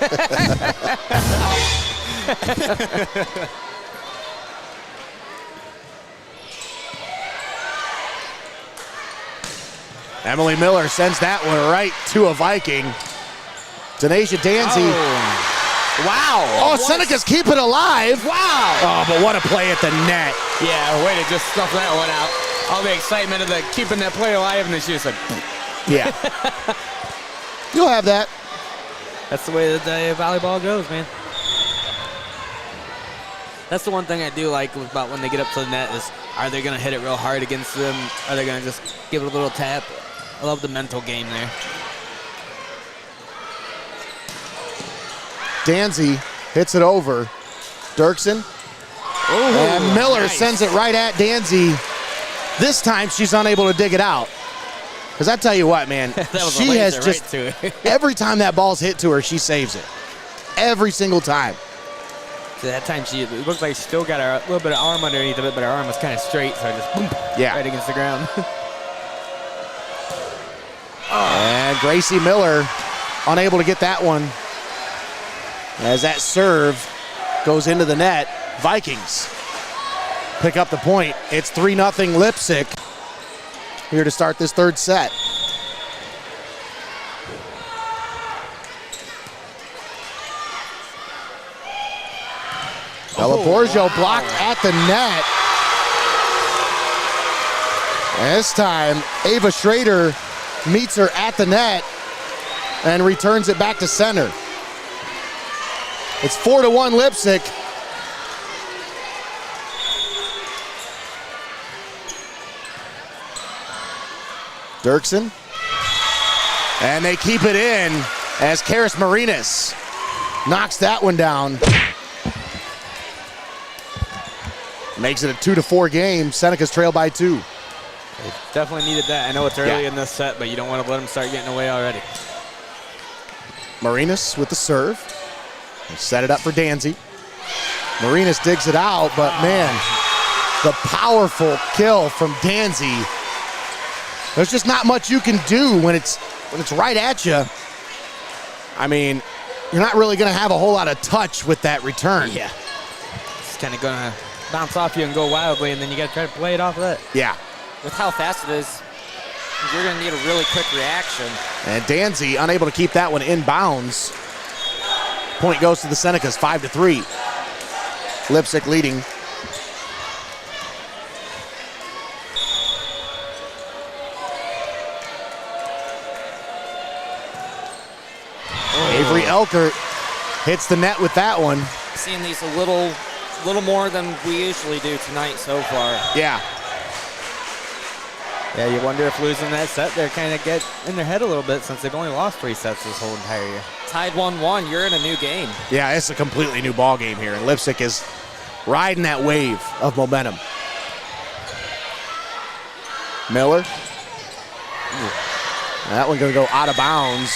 Speaker 1: Emily Miller sends that one right to a Viking. Tanisha Danzy.
Speaker 2: Oh. Wow.
Speaker 1: Oh, Senecas keep it alive.
Speaker 2: Wow.
Speaker 1: Oh, but what a play at the net.
Speaker 2: Yeah, way to just stuff that one out. All the excitement of keeping that play alive, and then she just like.
Speaker 1: Yeah. You'll have that.
Speaker 2: That's the way that the volleyball goes, man. That's the one thing I do like about when they get up to the net is, are they going to hit it real hard against them? Are they going to just give it a little tap? I love the mental game there.
Speaker 1: Danzy hits it over. Dirksen. And Miller sends it right at Danzy. This time she's unable to dig it out. Because I tell you what, man, she has just, every time that ball's hit to her, she saves it. Every single time.
Speaker 2: So that time it looked like she still got a little bit of arm underneath of it, but her arm was kind of straight, so I just boom, right against the ground.
Speaker 1: And Gracie Miller unable to get that one. As that serve goes into the net, Vikings pick up the point. It's 3-0 Leipsic here to start this third set. Bella Borgio blocked at the net. And this time, Ava Schrader meets her at the net and returns it back to center. It's 4-1 Leipsic. Dirksen. And they keep it in as Karis Marinas knocks that one down. Makes it a 2-4 game. Senecas trail by 2.
Speaker 2: They definitely needed that. I know it's early in this set, but you don't want to let them start getting away already.
Speaker 1: Marinas with the serve. They set it up for Danzy. Marinas digs it out, but man, the powerful kill from Danzy. There's just not much you can do when it's right at you. I mean, you're not really going to have a whole lot of touch with that return.
Speaker 2: Yeah. It's kind of going to bounce off you and go wildly, and then you got to try to play it off of that.
Speaker 1: Yeah.
Speaker 3: With how fast it is, you're going to need a really quick reaction.
Speaker 1: And Danzy unable to keep that one in bounds. Point goes to the Senecas, 5-3. Leipsic leading. Avery Elkert hits the net with that one.
Speaker 3: Seeing these a little more than we usually do tonight so far.
Speaker 1: Yeah.
Speaker 2: Yeah, you wonder if losing that set there kind of get in their head a little bit since they've only lost 3 sets this whole entire year.
Speaker 3: Tied 1-1, you're in a new game.
Speaker 1: Yeah, it's a completely new ball game here, and Leipsic is riding that wave of momentum. Miller. That one going to go out of bounds.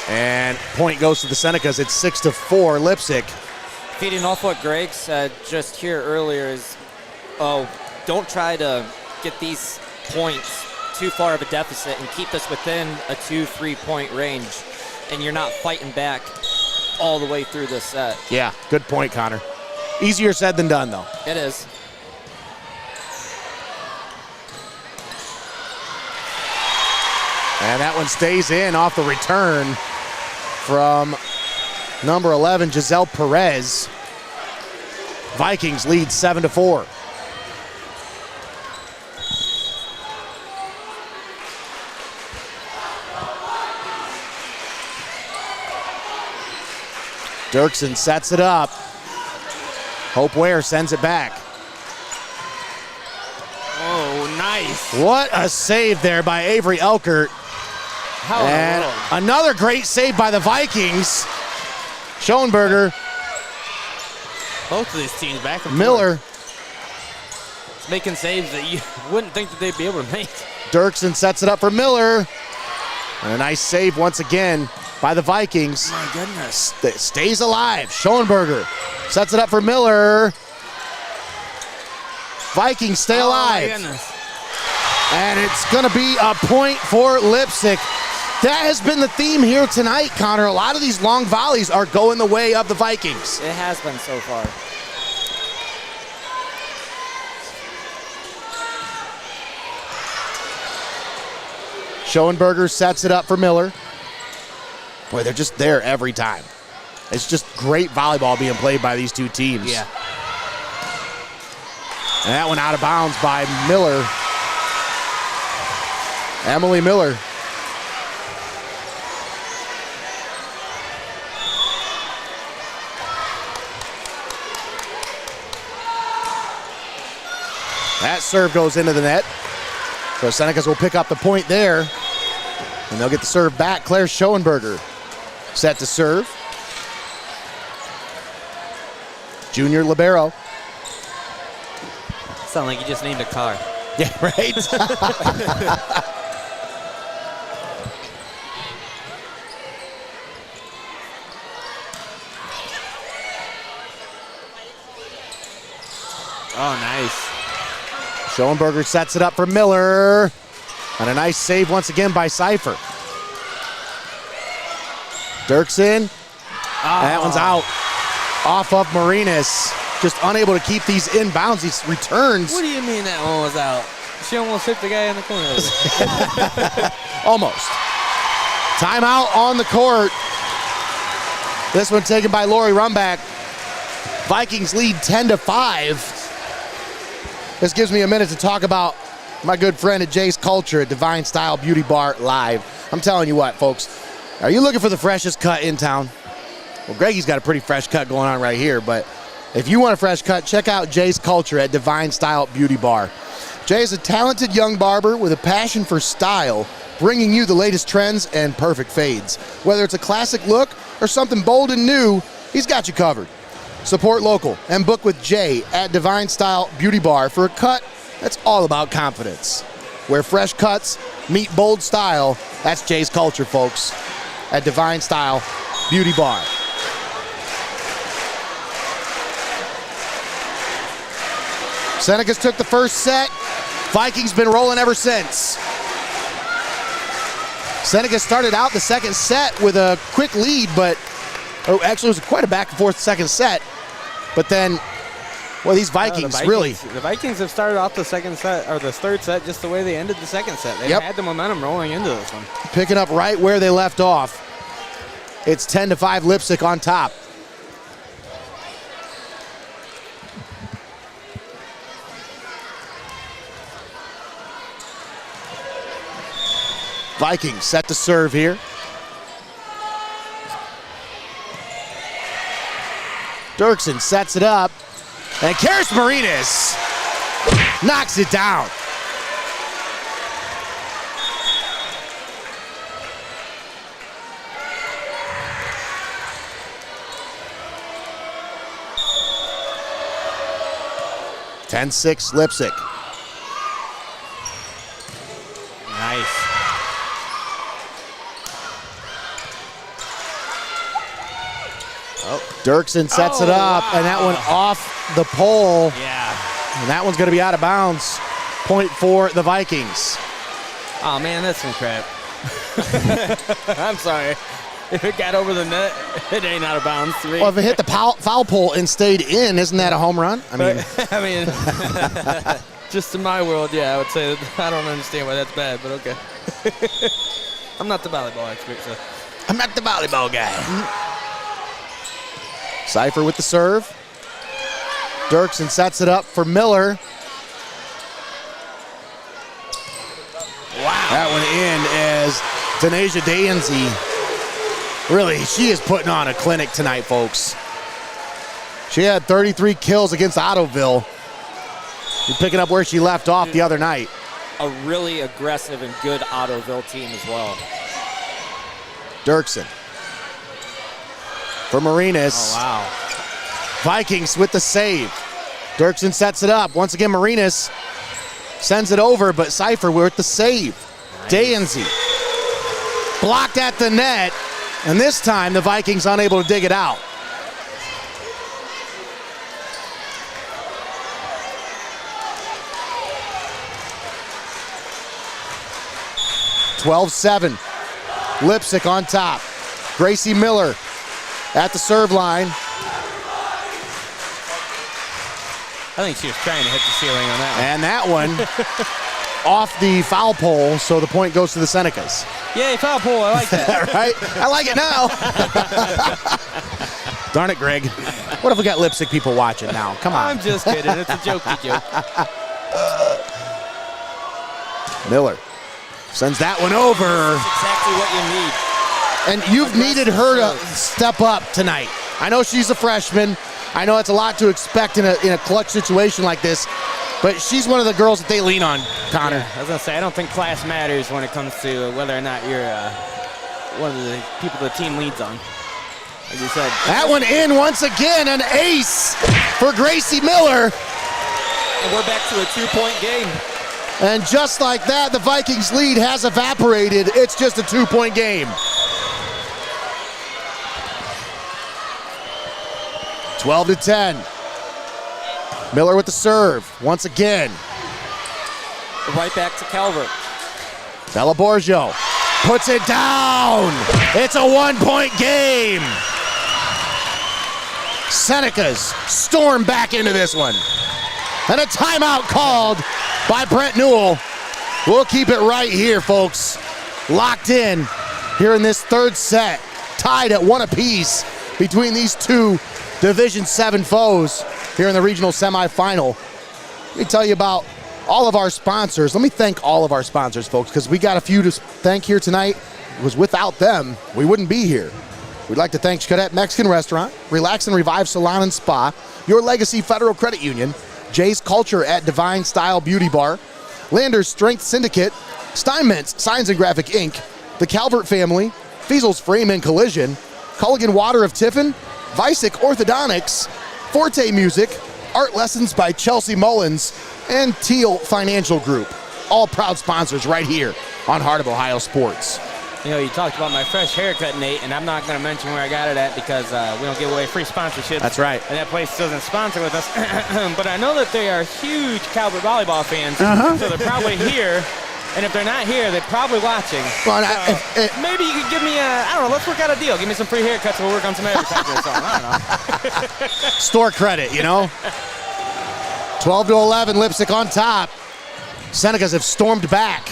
Speaker 1: And point goes to the Senecas. It's 6-4 Leipsic.
Speaker 3: Feeding off what Greg said just here earlier is, don't try to get these points too far of a deficit and keep us within a 2-3 point range, and you're not fighting back all the way through this set.
Speaker 1: Yeah, good point, Connor. Easier said than done, though.
Speaker 3: It is.
Speaker 1: And that one stays in off the return from number 11, Giselle Perez. Vikings lead 7-4. Dirksen sets it up. Hope Ware sends it back.
Speaker 2: Oh, nice.
Speaker 1: What a save there by Avery Elkert. And another great save by the Vikings. Schoenberger.
Speaker 2: Both of these teams back and
Speaker 1: Miller.
Speaker 2: forth. Making saves that you wouldn't think that they'd be able to make.
Speaker 1: Dirksen sets it up for Miller. And a nice save once again by the Vikings.
Speaker 2: My goodness.
Speaker 1: Stays alive. Schoenberger sets it up for Miller. Vikings stay alive.
Speaker 2: My goodness.
Speaker 1: And it's going to be a point for Leipsic. That has been the theme here tonight, Connor. A lot of these long volleys are going the way of the Vikings.
Speaker 3: It has been so far.
Speaker 1: Schoenberger sets it up for Miller. Boy, they're just there every time. It's just great volleyball being played by these two teams.
Speaker 2: Yeah.
Speaker 1: And that one out of bounds by Miller. Emily Miller. That serve goes into the net. So Senecas will pick up the point there. And they'll get the serve back. Claire Schoenberger set to serve. Junior libero.
Speaker 2: Sound like you just named a car.
Speaker 1: Yeah, right?
Speaker 2: Oh, nice.
Speaker 1: Schoenberger sets it up for Miller. And a nice save once again by Cypher. Dirksen. That one's out. Off of Marinas. Just unable to keep these inbounds, these returns.
Speaker 2: What do you mean that one was out? She almost hit the guy in the corner.
Speaker 1: Almost. Timeout on the court. This one taken by Lori Rumback. Vikings lead 10-5. This gives me a minute to talk about my good friend at Jay's Culture at Divine Style Beauty Bar Live. I'm telling you what, folks. Are you looking for the freshest cut in town? Well, Greggy's got a pretty fresh cut going on right here, but if you want a fresh cut, check out Jay's Culture at Divine Style Beauty Bar. Jay is a talented young barber with a passion for style, bringing you the latest trends and perfect fades. Whether it's a classic look or something bold and new, he's got you covered. Support local and book with Jay at Divine Style Beauty Bar for a cut that's all about confidence. Where fresh cuts meet bold style, that's Jay's Culture, folks, at Divine Style Beauty Bar. Senecas took the first set. Vikings been rolling ever since. Senecas started out the second set with a quick lead, but actually it was quite a back and forth second set. But then, well, these Vikings really.
Speaker 2: The Vikings have started off the second set, or the third set, just the way they ended the second set. They've had the momentum rolling into this one.
Speaker 1: Picking up right where they left off. It's 10-5 Leipsic on top. Vikings set to serve here. Dirksen sets it up. And Karis Marinas knocks it down. (10-6) Leipsic.
Speaker 2: Nice.
Speaker 1: Dirksen sets it up, and that one off the pole.
Speaker 2: Yeah.
Speaker 1: And that one's going to be out of bounds. Point for the Vikings.
Speaker 2: Oh, man, that's some crap. I'm sorry. If it got over the net, it ain't out of bounds.
Speaker 1: Well, if it hit the foul pole and stayed in, isn't that a home run? I mean,
Speaker 2: just in my world, yeah, I would say that I don't understand why that's bad, but okay. I'm not the volleyball expert, so.
Speaker 1: I'm not the volleyball guy. Cypher with the serve. Dirksen sets it up for Miller.
Speaker 2: Wow.
Speaker 1: That one in as Denasia Dansey. Really, she is putting on a clinic tonight, folks. She had 33 kills against Ottoville. You're picking up where she left off the other night.
Speaker 3: A really aggressive and good Ottoville team as well.
Speaker 1: Dirksen. For Marinas.
Speaker 2: Oh, wow.
Speaker 1: Vikings with the save. Dirksen sets it up. Once again, Marinas sends it over, but Cypher with the save. Nice. Dansey blocked at the net, and this time the Vikings unable to dig it out. (12-7). Leipsic on top. Gracie Miller at the serve line.
Speaker 2: I think she was trying to hit the ceiling on that one.
Speaker 1: And that one off the foul pole, so the point goes to the Senecas.
Speaker 2: Yay, foul pole. I like that.
Speaker 1: Right? I like it now. Darn it, Greg. What if we got Leipsic people watching now? Come on.
Speaker 2: I'm just kidding. It's a jokey joke.
Speaker 1: Miller sends that one over.
Speaker 3: That's exactly what you need.
Speaker 1: And you've needed her to step up tonight. I know she's a freshman. I know it's a lot to expect in a clutch situation like this, but she's one of the girls that they lean on, Connor.
Speaker 2: Yeah, I was going to say, I don't think class matters when it comes to whether or not you're one of the people the team leads on. Like you said.
Speaker 1: That one in once again, an ace for Gracie Miller.
Speaker 3: And we're back to a 2-point game.
Speaker 1: And just like that, the Vikings lead has evaporated. It's just a 2-point game. 12-10. Miller with the serve once again.
Speaker 3: Right back to Calvert.
Speaker 1: Bella Borgio puts it down. It's a 1-point game. Senecas storm back into this one. And a timeout called by Brent Newell. We'll keep it right here, folks. Locked in here in this third set. Tied at 1 apiece between these two Division VII foes here in the regional semifinal. Let me tell you about all of our sponsors. Let me thank all of our sponsors, folks, because we got a few to thank here tonight. It was without them, we wouldn't be here. We'd like to thank Xcaret Mexican Restaurant, Relax and Revive Salon and Spa, Your Legacy Federal Credit Union, Jay's Culture at Divine Style Beauty Bar, Lander's Strength Syndicate, Steinmetz Signs and Graphic Inc., the Calvert family, Feasel's Frame and Collision, Culligan Water of Tiffin, Vicek Orthodontics, Forte Music, Art Lessons by Chelsea Mullins, and Tiell Financial Group. All proud sponsors right here on Heart of Ohio Sports.
Speaker 2: You know, you talked about my fresh haircut, Nate, and I'm not going to mention where I got it at because we don't give away free sponsorships.
Speaker 1: That's right.
Speaker 2: And that place doesn't sponsor with us. But I know that they are huge Calvert volleyball fans, so they're probably here. And if they're not here, they're probably watching.
Speaker 1: Well,
Speaker 2: maybe you could give me I don't know, let's work out a deal. Give me some free haircuts, we'll work on some advertising or something. I don't know.
Speaker 1: Store credit, you know? 12-11, Leipsic on top. Senecas have stormed back.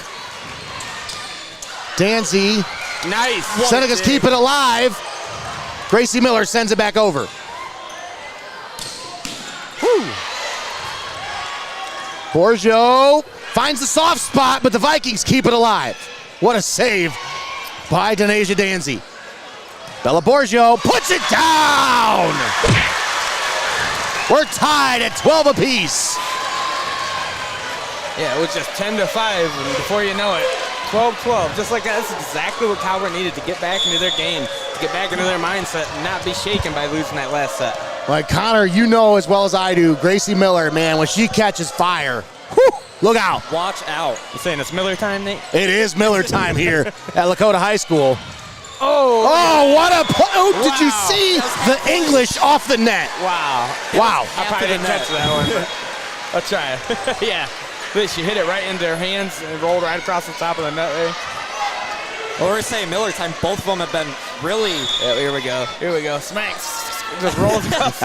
Speaker 1: Danzy.
Speaker 2: Nice.
Speaker 1: Senecas keep it alive. Gracie Miller sends it back over. Whew. Borgio finds the soft spot, but the Vikings keep it alive. What a save by Denasia Danzy. Bella Borgio puts it down. We're tied at 12 apiece.
Speaker 2: Yeah, it was just 10-5, and before you know it, 12-12. Just like that, that's exactly what Calvert needed to get back into their game, to get back into their mindset and not be shaken by losing that last set.
Speaker 1: Like, Connor, you know as well as I do, Gracie Miller, man, when she catches fire, whew, look out.
Speaker 3: Watch out.
Speaker 2: You saying it's Miller time, Nate?
Speaker 1: It is Miller time here at Lakota High School.
Speaker 2: Oh,
Speaker 1: what a play. Oh, did you see the English off the net?
Speaker 2: Wow.
Speaker 1: Wow.
Speaker 2: I probably didn't catch that one, but I'll try it. Yeah. She hit it right into their hands and rolled right across the top of the net there.
Speaker 3: Well, we're saying Miller time, both of them have been really...
Speaker 2: Yeah, here we go. Here we go. Smacks. Just rolls across.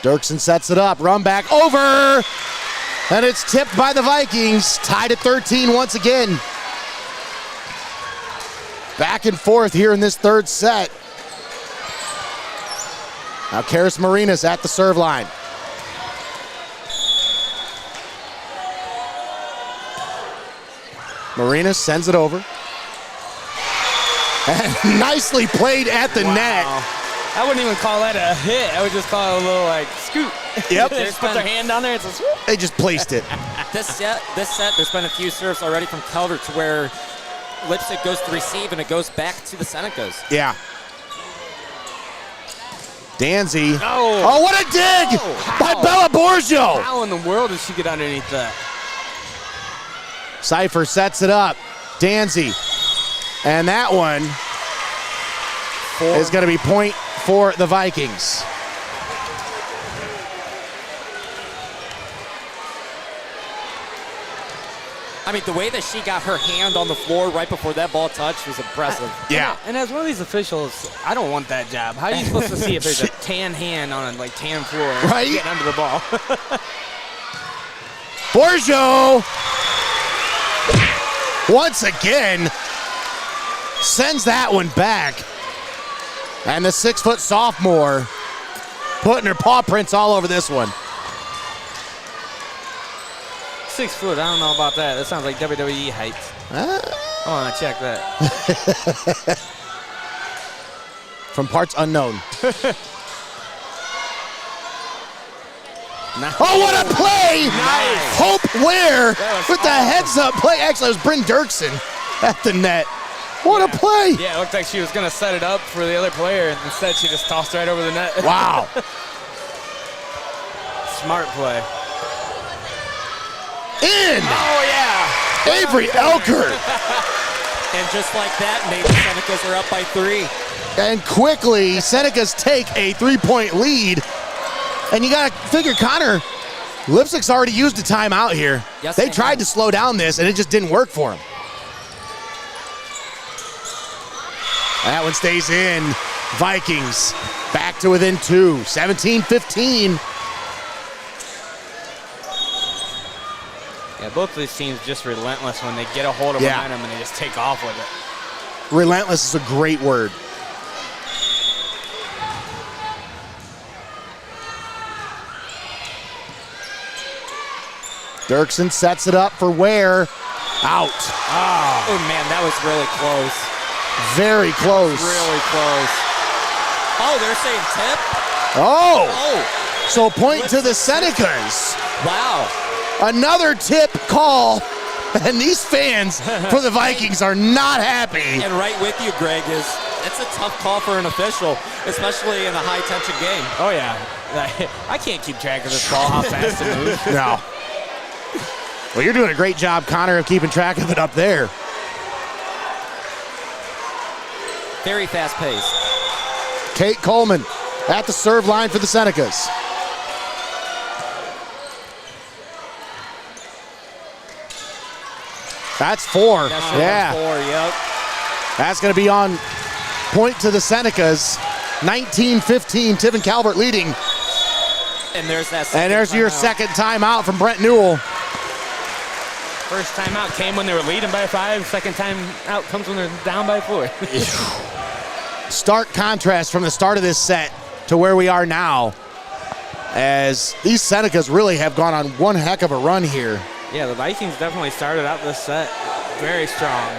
Speaker 1: Dirksen sets it up. Run back over. And it's tipped by the Vikings. Tied at 13 once again. Back and forth here in this third set. Now Karis Marinas at the serve line. Marinas sends it over. And nicely played at the net.
Speaker 2: I wouldn't even call that a hit. I would just call it a little like scoot.
Speaker 1: Yep.
Speaker 2: They just put their hand down there. It's a swoop.
Speaker 1: They just placed it.
Speaker 3: This set, there's been a few serves already from Calvert to where Leipsic goes to receive and it goes back to the Senecas.
Speaker 1: Yeah. Danzy.
Speaker 2: No.
Speaker 1: Oh, what a dig by Bella Borgio.
Speaker 2: How in the world did she get underneath that?
Speaker 1: Cypher sets it up. Danzy. And that one is going to be point for the Vikings.
Speaker 3: I mean, the way that she got her hand on the floor right before that ball touched was impressive.
Speaker 1: Yeah.
Speaker 2: And as one of these officials, I don't want that job. How are you supposed to see if there's a tan hand on a tan floor
Speaker 1: right?
Speaker 2: getting under the ball?
Speaker 1: Borjo, once again, sends that one back. And the 6-foot sophomore putting her paw prints all over this one.
Speaker 2: 6 foot, I don't know about that. That sounds like WWE height. I want to check that.
Speaker 1: From parts unknown. Oh, what a play!
Speaker 2: Nice.
Speaker 1: Hope Ware with the
Speaker 2: awesome.
Speaker 1: heads-up play. Actually, it was Bryn Dirksen at the net. What a play!
Speaker 2: Yeah, it looked like she was going to set it up for the other player, and instead she just tossed right over the net.
Speaker 1: Wow.
Speaker 2: Smart play.
Speaker 1: In!
Speaker 2: Oh, yeah.
Speaker 1: Avery Elkert.
Speaker 3: And just like that, maybe Senecas are up by 3.
Speaker 1: And quickly, Senecas take a 3-point lead. And you got to figure, Connor, Leipsic's already used a timeout here.
Speaker 3: Yes,
Speaker 1: they tried to slow down this, and it just didn't work for them. That one stays in. Vikings back to within 2, 17-15.
Speaker 2: Yeah, both of these teams just relentless when they get a hold of momentum and they just take off with it.
Speaker 1: Relentless is a great word. Dirksen sets it up for Ware. Out.
Speaker 3: Oh, man, that was really close.
Speaker 1: Very close.
Speaker 3: Really close. Oh, they're saying tip?
Speaker 1: Oh.
Speaker 3: Oh.
Speaker 1: So point to the Senecas.
Speaker 3: Wow.
Speaker 1: Another tip call. And these fans for the Vikings are not happy.
Speaker 3: And right with you, Greg, is it's a tough call for an official, especially in a high-tension game.
Speaker 2: Oh, yeah. I can't keep track of this ball, how fast it moves.
Speaker 1: No. Well, you're doing a great job, Connor, of keeping track of it up there.
Speaker 3: Very fast-paced.
Speaker 1: Kate Coleman at the serve line for the Senecas. That's 4.
Speaker 3: That's 4, yep.
Speaker 1: That's going to be on point to the Senecas. 19-15, Tiffin Calvert leading.
Speaker 3: And there's that
Speaker 1: And there's your second timeout from Brent Newell.
Speaker 2: First timeout came when they were leading by 5. Second timeout comes when they're down by 4.
Speaker 1: Stark contrast from the start of this set to where we are now, as these Senecas really have gone on one heck of a run here.
Speaker 2: Yeah, the Vikings definitely started out this set very strong,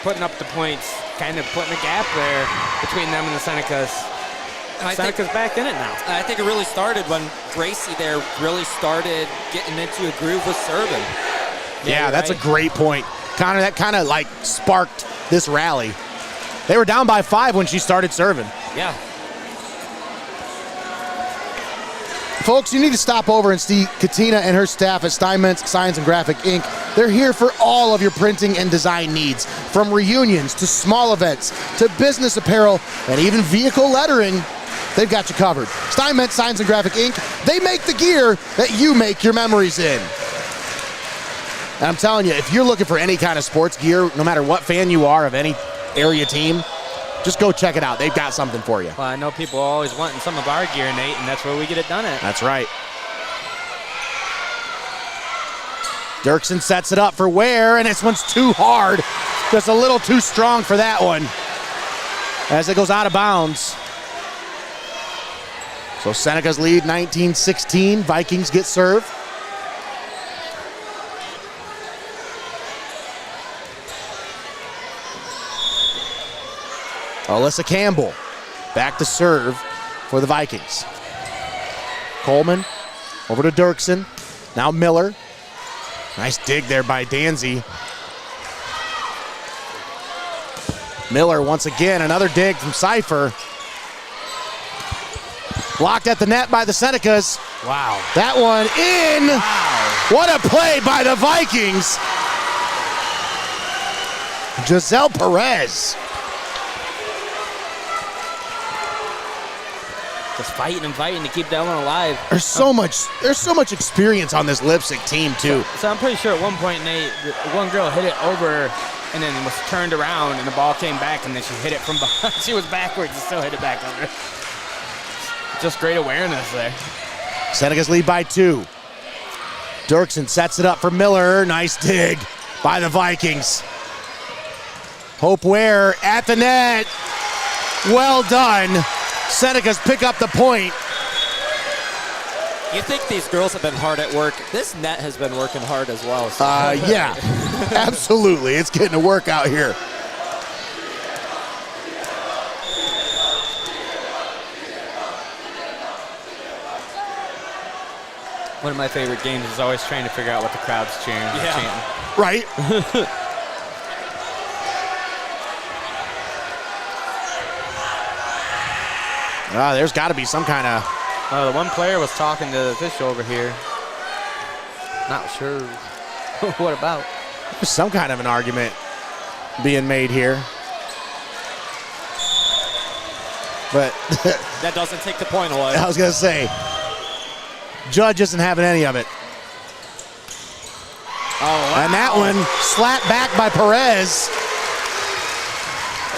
Speaker 2: putting up the points, kind of putting a gap there between them and the Senecas. Senecas back in it now.
Speaker 3: I think it really started when Gracie there really started getting into a groove with serving.
Speaker 1: Yeah, that's a great point. Connor, that kind of like sparked this rally. They were down by 5 when she started serving.
Speaker 3: Yeah.
Speaker 1: Folks, you need to stop over and see Katina and her staff at Steinmetz Signs and Graphic Inc. They're here for all of your printing and design needs, from reunions to small events to business apparel and even vehicle lettering. They've got you covered. Steinmetz Signs and Graphic Inc. They make the gear that you make your memories in. And I'm telling you, if you're looking for any kind of sports gear, no matter what fan you are of any area team, just go check it out. They've got something for you.
Speaker 2: Well, I know people are always wanting some of our gear, Nate, and that's where we get it done at.
Speaker 1: That's right. Dirksen sets it up for Ware, and this one's too hard. Just a little too strong for that one, as it goes out of bounds. So Senecas lead 19-16. Vikings get served. Alyssa Campbell back to serve for the Vikings. Coleman over to Dirksen. Now Miller. Nice dig there by Danzy. Miller once again, another dig from Cypher. Blocked at the net by the Senecas.
Speaker 2: Wow.
Speaker 1: That one in.
Speaker 2: Wow.
Speaker 1: What a play by the Vikings. Giselle Perez.
Speaker 2: Just fighting and fighting to keep that one alive.
Speaker 1: There's so much experience on this Leipsic team too.
Speaker 2: So I'm pretty sure at one point, Nate, one girl hit it over and then was turned around and the ball came back and then she hit it from behind. She was backwards and still hit it back over. Just great awareness there.
Speaker 1: Senecas lead by 2. Dirksen sets it up for Miller. Nice dig by the Vikings. Hope Ware at the net. Well done. Senecas pick up the point.
Speaker 3: You think these girls have been hard at work. This net has been working hard as well. So.
Speaker 1: Yeah, absolutely. It's getting a workout here.
Speaker 2: One of my favorite games is always trying to figure out what the crowd's cheering. Chanting.
Speaker 1: Right. There's got to be some kind of...
Speaker 2: The one player was talking to the official over here. Not sure what about.
Speaker 1: There's some kind of an argument being made here. But...
Speaker 3: that doesn't take the point away.
Speaker 1: I was going to say, Judge isn't having any of it.
Speaker 2: Oh, wow.
Speaker 1: And that one slapped back by Perez.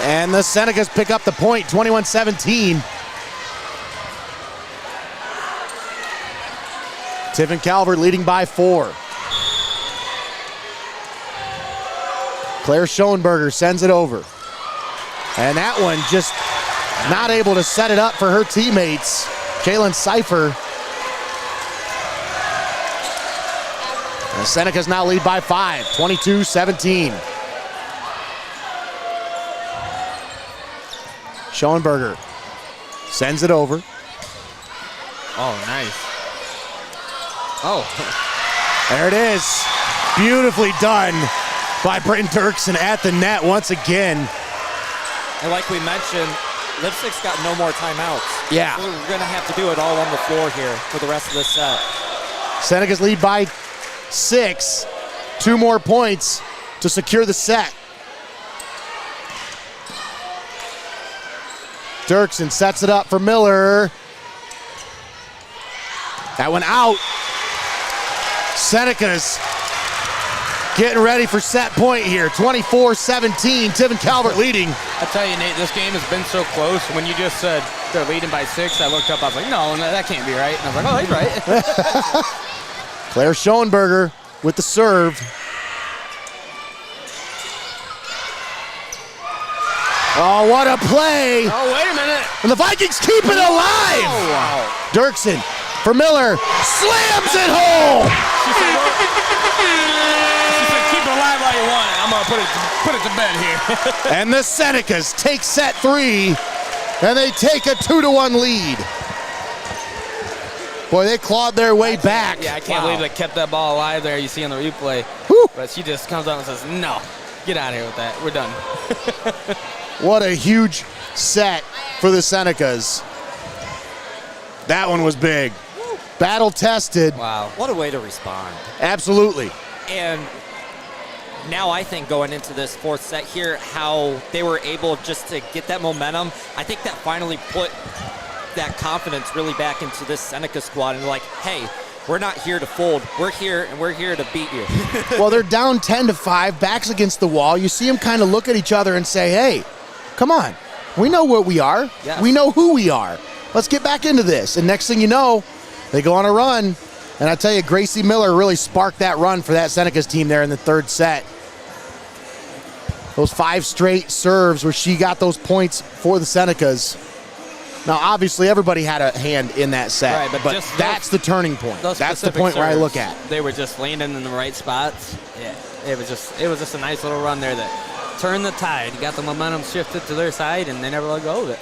Speaker 1: And the Senecas pick up the point, 21-17. Tiffin Calvert leading by 4. Claire Schoenberger sends it over. And that one just not able to set it up for her teammates. Jalen Seifer. The Senecas now lead by 5, 22-17. Schoenberger sends it over.
Speaker 2: Oh, nice. Oh.
Speaker 1: There it is. Beautifully done by Britton Dirksen at the net once again.
Speaker 3: And like we mentioned, Leipsic's got no more timeouts.
Speaker 1: Yeah.
Speaker 3: So we're going to have to do it all on the floor here for the rest of this set.
Speaker 1: Senecas lead by 6. 2 more points to secure the set. Dirksen sets it up for Miller. That one out. Senecas getting ready for set point here. 24-17, Tiffin Calvert leading.
Speaker 2: I tell you, Nate, this game has been so close. When you just said they're leading by 6, I looked up, I was like, no, that can't be right. And I was like, oh, he's right.
Speaker 1: Claire Schoenberger with the serve. Oh, what a play.
Speaker 2: Oh, wait a minute.
Speaker 1: And the Vikings keep it alive.
Speaker 2: Oh, wow.
Speaker 1: Dirksen for Miller. Slams it home.
Speaker 2: She said, keep it alive while you want it. I'm going to put it to bed here.
Speaker 1: And the Senecas take set 3, and they take a 2-1 lead. Boy, they clawed their way back.
Speaker 2: Yeah, I can't believe they kept that ball alive there. You see on the replay.
Speaker 1: Whew.
Speaker 2: But she just comes up and says, no, get out of here with that. We're done.
Speaker 1: What a huge set for the Senecas. That one was big. Battle tested.
Speaker 2: Wow.
Speaker 3: What a way to respond.
Speaker 1: Absolutely.
Speaker 3: And now I think going into this 4th set here, how they were able just to get that momentum, I think that finally put that confidence really back into this Seneca squad. And like, hey, we're not here to fold. We're here, and we're here to beat you.
Speaker 1: Well, they're down 10-5, backs against the wall. You see them kind of look at each other and say, hey, come on. We know what we are.
Speaker 3: Yes.
Speaker 1: We know who we are. Let's get back into this. And next thing you know, they go on a run. And I tell you, Gracie Miller really sparked that run for that Senecas team there in the 3rd set. Those 5 straight serves where she got those points for the Senecas. Now, obviously, everybody had a hand in that set,
Speaker 2: Right, but just
Speaker 1: that's the turning point.
Speaker 2: Those
Speaker 1: That's the
Speaker 2: specific
Speaker 1: point where I
Speaker 2: serves,
Speaker 1: look at.
Speaker 2: They were just landing in the right spots. Yeah, it was just a nice little run there that turned the tide. You got the momentum shifted to their side, and they never let go of it.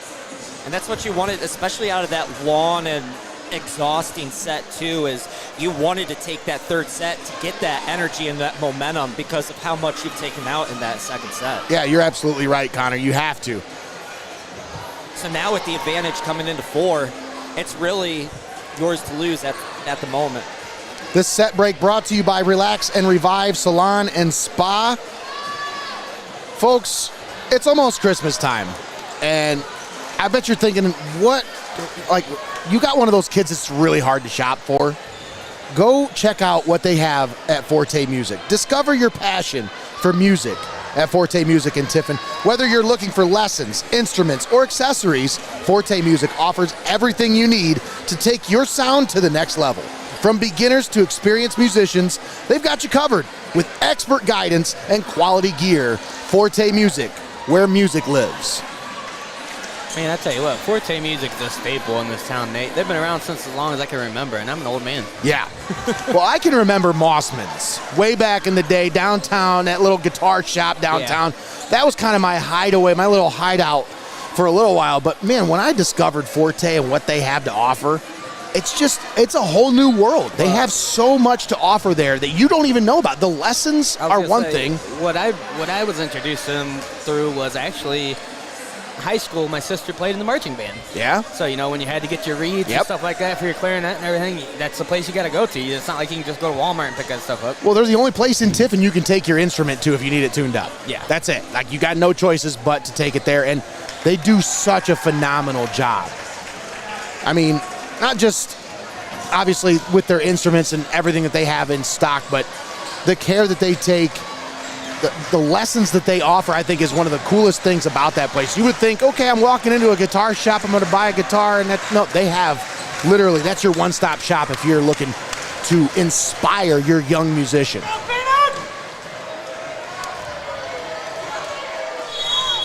Speaker 3: And that's what you wanted, especially out of that long and exhausting set too, is you wanted to take that 3rd set to get that energy and that momentum because of how much you've taken out in that 2nd set.
Speaker 1: Yeah, you're absolutely right, Connor. You have to.
Speaker 3: So now with the advantage coming into 4, it's really yours to lose at the moment.
Speaker 1: This set break brought to you by Relax and Revive Salon and Spa. Folks, it's almost Christmas time, and I bet you're thinking, you got one of those kids that's really hard to shop for? Go check out what they have at Forte Music. Discover your passion for music at Forte Music in Tiffin. Whether you're looking for lessons, instruments, or accessories, Forte Music offers everything you need to take your sound to the next level. From beginners to experienced musicians, they've got you covered with expert guidance and quality gear. Forte Music, where music lives.
Speaker 2: Man, I tell you what, Forte Music is a staple in this town, Nate. They've been around since as long as I can remember, and I'm an old man.
Speaker 1: Yeah. Well, I can remember Mossman's way back in the day, downtown, that little guitar shop downtown. Yeah. That was kind of my hideaway, my little hideout for a little while. But, man, when I discovered Forte and what they have to offer, it's a whole new world. They have so much to offer there that you don't even know about. The lessons are one thing.
Speaker 2: What I was introduced to them through was actually high school. My sister played in the marching band.
Speaker 1: Yeah?
Speaker 2: So, when you had to get your reeds and stuff like that for your clarinet and everything, that's the place you got to go to. It's not like you can just go to Walmart and pick that stuff up.
Speaker 1: Well, they're the only place in Tiffin you can take your instrument to if you need it tuned up.
Speaker 2: Yeah.
Speaker 1: That's it. Like, you got no choices but to take it there, and they do such a phenomenal job. I mean, not just obviously with their instruments and everything that they have in stock, but the care that they take, the lessons that they offer, I think is one of the coolest things about that place. You would think, okay, I'm walking into a guitar shop, I'm going to buy a guitar, and no, they have literally, that's your one-stop shop if you're looking to inspire your young musician.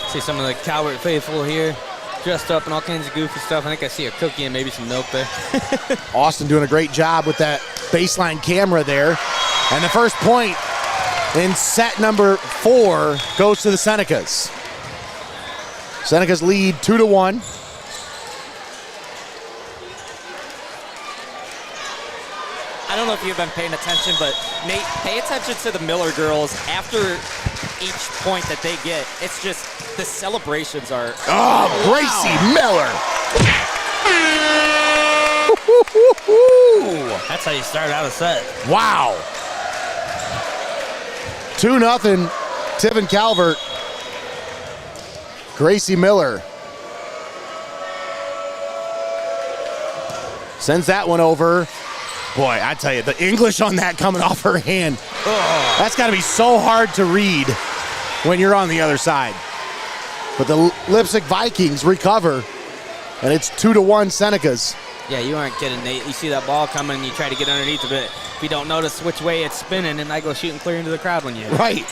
Speaker 2: See some of the Calvert faithful here, dressed up in all kinds of goofy stuff. I think I see a cookie and maybe some milk there.
Speaker 1: Austin doing a great job with that baseline camera there. And the first point in set number 4 goes to the Senecas. Senecas lead 2-1.
Speaker 3: I don't know if you've been paying attention, but Nate, pay attention to the Miller girls. After each point that they get, it's just the celebrations are.
Speaker 1: Oh, Gracie Miller.
Speaker 2: That's how you start out a set.
Speaker 1: Wow. 2-0, Tiffin Calvert. Gracie Miller sends that one over. Boy, I tell you, the English on that coming off her hand, that's got to be so hard to read when you're on the other side. But the Leipsic Vikings recover, and it's 2-1 Senecas.
Speaker 2: Yeah, you aren't kidding, Nate. You see that ball coming, and you try to get underneath of it. If you don't notice which way it's spinning, it might go shooting clear into the crowd when you hit it.
Speaker 1: Right.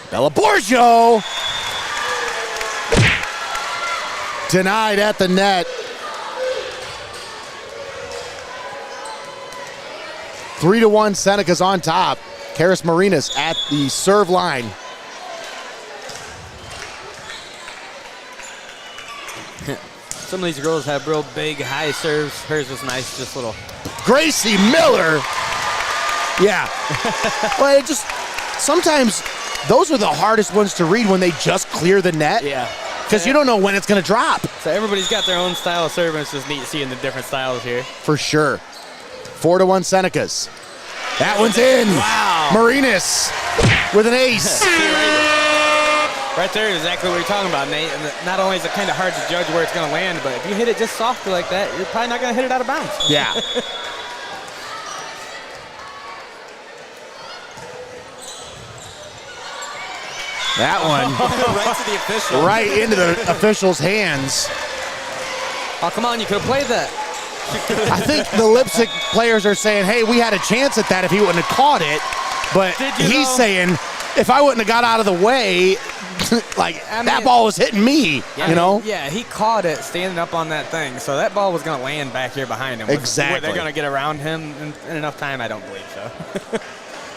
Speaker 1: Bella Borgio. Denied at the net. 3-1 Senecas on top. Karis Marinas at the serve line.
Speaker 2: Some of these girls have real big, high serves. Hers was nice, just little.
Speaker 1: Gracie Miller. Yeah. Well, it just, sometimes those are the hardest ones to read when they just clear the net.
Speaker 2: Yeah.
Speaker 1: Because you don't know when it's going to drop.
Speaker 2: So everybody's got their own style of serve, and it's just neat seeing the different styles here.
Speaker 1: For sure. 4-1 Senecas. That one's in.
Speaker 2: Wow.
Speaker 1: Marinas with an ace.
Speaker 2: Right there is exactly what you're talking about, Nate. And not only is it kind of hard to judge where it's going to land, but if you hit it just softly like that, you're probably not going to hit it out of bounds.
Speaker 1: Yeah. That one.
Speaker 3: Right to the official.
Speaker 1: Right into the official's hands.
Speaker 2: Oh, come on, you could have played that.
Speaker 1: I think the Leipsic players are saying, hey, we had a chance at that if he wouldn't have caught it. But he's saying, if I wouldn't have got out of the way, that ball was hitting me, you know?
Speaker 2: Yeah, he caught it standing up on that thing. So that ball was going to land back here behind him.
Speaker 1: Exactly.
Speaker 2: Were they going to get around him in enough time? I don't believe so.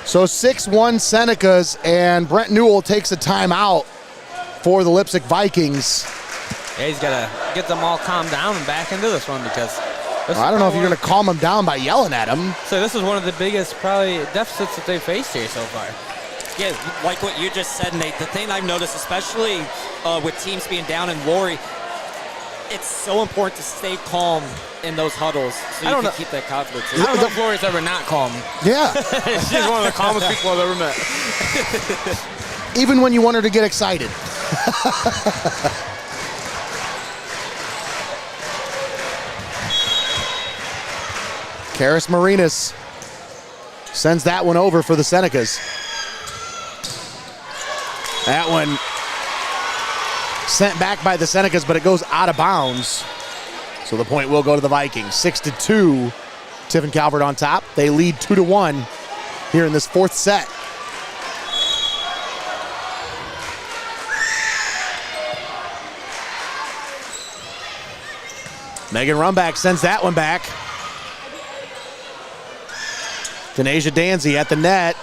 Speaker 1: So 6-1 Senecas, and Brent Newell takes a timeout for the Leipsic Vikings.
Speaker 2: Yeah, he's got to get them all calmed down and back into this one because...
Speaker 1: I don't know if you're going to calm them down by yelling at them.
Speaker 2: So this is one of the biggest probably deficits that they've faced here so far.
Speaker 3: Yeah, like what you just said, Nate, the thing I've noticed, especially with teams being down in Lori, it's so important to stay calm in those huddles so you can keep that confidence.
Speaker 2: I don't know if Lori's ever not calm.
Speaker 1: Yeah.
Speaker 2: She's one of the calmest people I've ever met.
Speaker 1: Even when you want her to get excited. Karis Marinas sends that one over for the Senecas. That one sent back by the Senecas, but it goes out of bounds. So the point will go to the Vikings. 6-2, Tiffin Calvert on top. They lead 2-1 here in this fourth set. Megan Rumback sends that one back. Denasia Danzy at the net.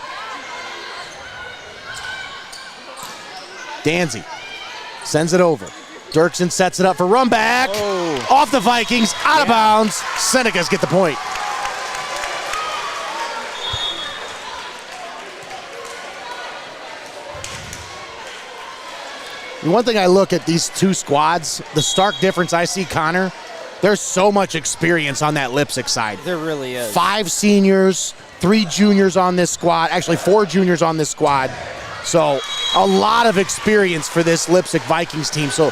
Speaker 1: Danzy sends it over. Dirksen sets it up for Rumback.
Speaker 2: Oh.
Speaker 1: Off the Vikings, out of bounds. Senecas get the point. One thing I look at these two squads, the stark difference I see, Connor, there's so much experience on that Leipsic side.
Speaker 3: There really is.
Speaker 1: 5 seniors, 3 juniors on this squad, actually 4 juniors on this squad. So a lot of experience for this Leipsic Vikings team. So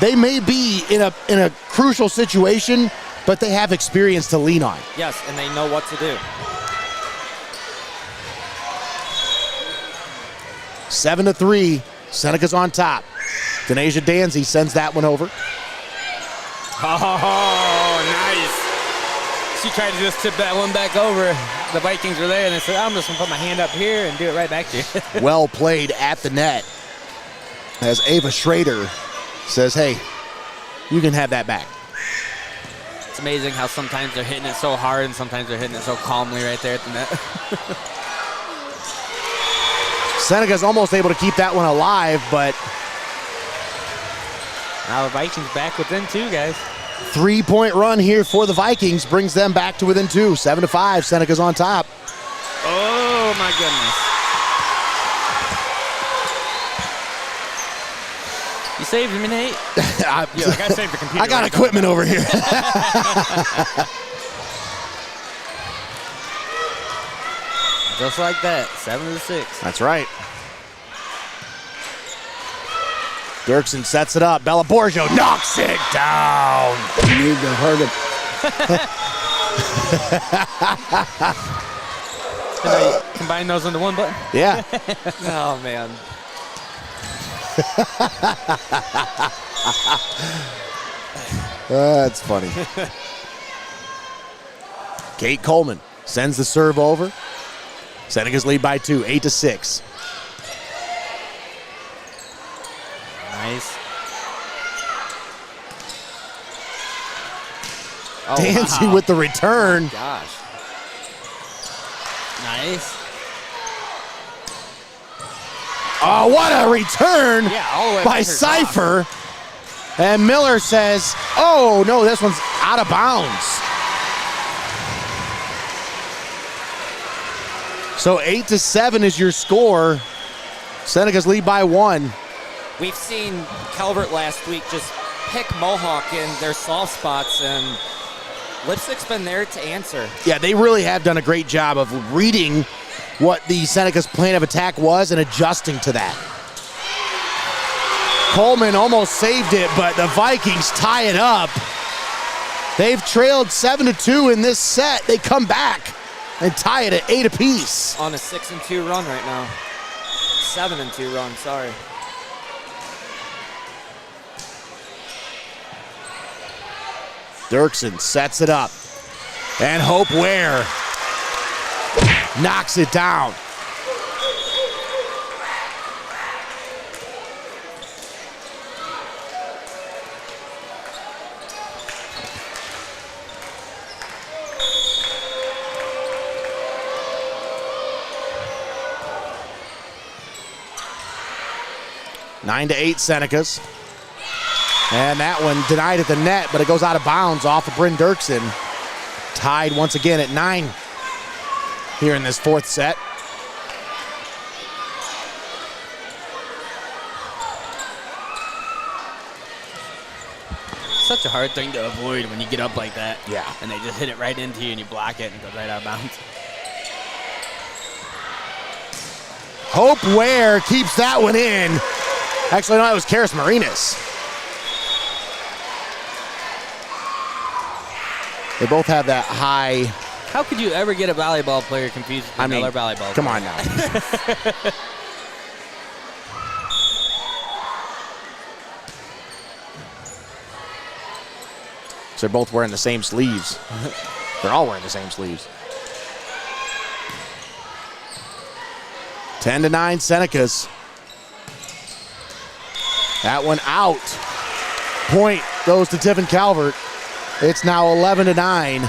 Speaker 1: they may be in a crucial situation, but they have experience to lean on.
Speaker 3: Yes, and they know what to do.
Speaker 1: 7-3, Senecas on top. Denasia Danzy sends that one over.
Speaker 2: Oh, nice. She tried to just tip that one back over. The Vikings were there, and they said, I'm just going to put my hand up here and do it right back to you.
Speaker 1: Well played at the net. As Ava Schrader says, hey, you can have that back.
Speaker 2: It's amazing how sometimes they're hitting it so hard and sometimes they're hitting it so calmly right there at the net.
Speaker 1: Seneca's almost able to keep that one alive, but
Speaker 2: Now the Vikings back within 2, guys.
Speaker 1: 3-point run here for the Vikings brings them back to within 2. 7-5, Seneca's on top.
Speaker 2: Oh, my goodness. You saved me, Nate.
Speaker 1: I
Speaker 2: saved the computer.
Speaker 1: I got equipment over here.
Speaker 2: Just like that, 7-6.
Speaker 1: That's right. Dirksen sets it up. Bella Borgio knocks it down.
Speaker 6: You need to hurt it.
Speaker 2: Can I combine those into one button?
Speaker 1: Yeah.
Speaker 3: Oh, man.
Speaker 1: That's funny. Kate Coleman sends the serve over. Senecas lead by 2, 8-6.
Speaker 2: Nice.
Speaker 3: Oh,
Speaker 1: Dancy
Speaker 3: wow.
Speaker 1: with the return.
Speaker 3: Gosh.
Speaker 2: Nice.
Speaker 1: Oh, what a return
Speaker 2: Yeah, all the way
Speaker 1: by
Speaker 2: back
Speaker 1: Cypher. And Miller says, oh, no, this one's out of bounds. So 8-7 is your score. Senecas lead by 1.
Speaker 3: We've seen Calvert last week just pick Mohawk in their soft spots, and Leipsic's been there to answer.
Speaker 1: Yeah, they really have done a great job of reading what the Senecas' plan of attack was and adjusting to that. Coleman almost saved it, but the Vikings tie it up. They've trailed 7-2 in this set. They come back and tie it at 8 apiece.
Speaker 3: On a 6-2 run right now. 7-2 run, sorry.
Speaker 1: Dirksen sets it up. And Hope Ware knocks it down. Nine to 8 Senecas. And that one denied at the net, but it goes out of bounds off of Bryn Dirksen. Tied once again at 9 here in this fourth set.
Speaker 2: Such a hard thing to avoid when you get up like that.
Speaker 1: Yeah.
Speaker 2: And they just hit it right into you and you block it and it goes right out of bounds.
Speaker 1: Hope Ware keeps that one in. Actually, no, it was Karis Marinas. They both have that high.
Speaker 2: How could you ever get a volleyball player confused with another volleyball
Speaker 1: come
Speaker 2: player?
Speaker 1: on now. So they're both wearing the same sleeves. They're all wearing the same sleeves. 10-9 Senecas. That one out. Point goes to Tiffin Calvert. It's now 11-9.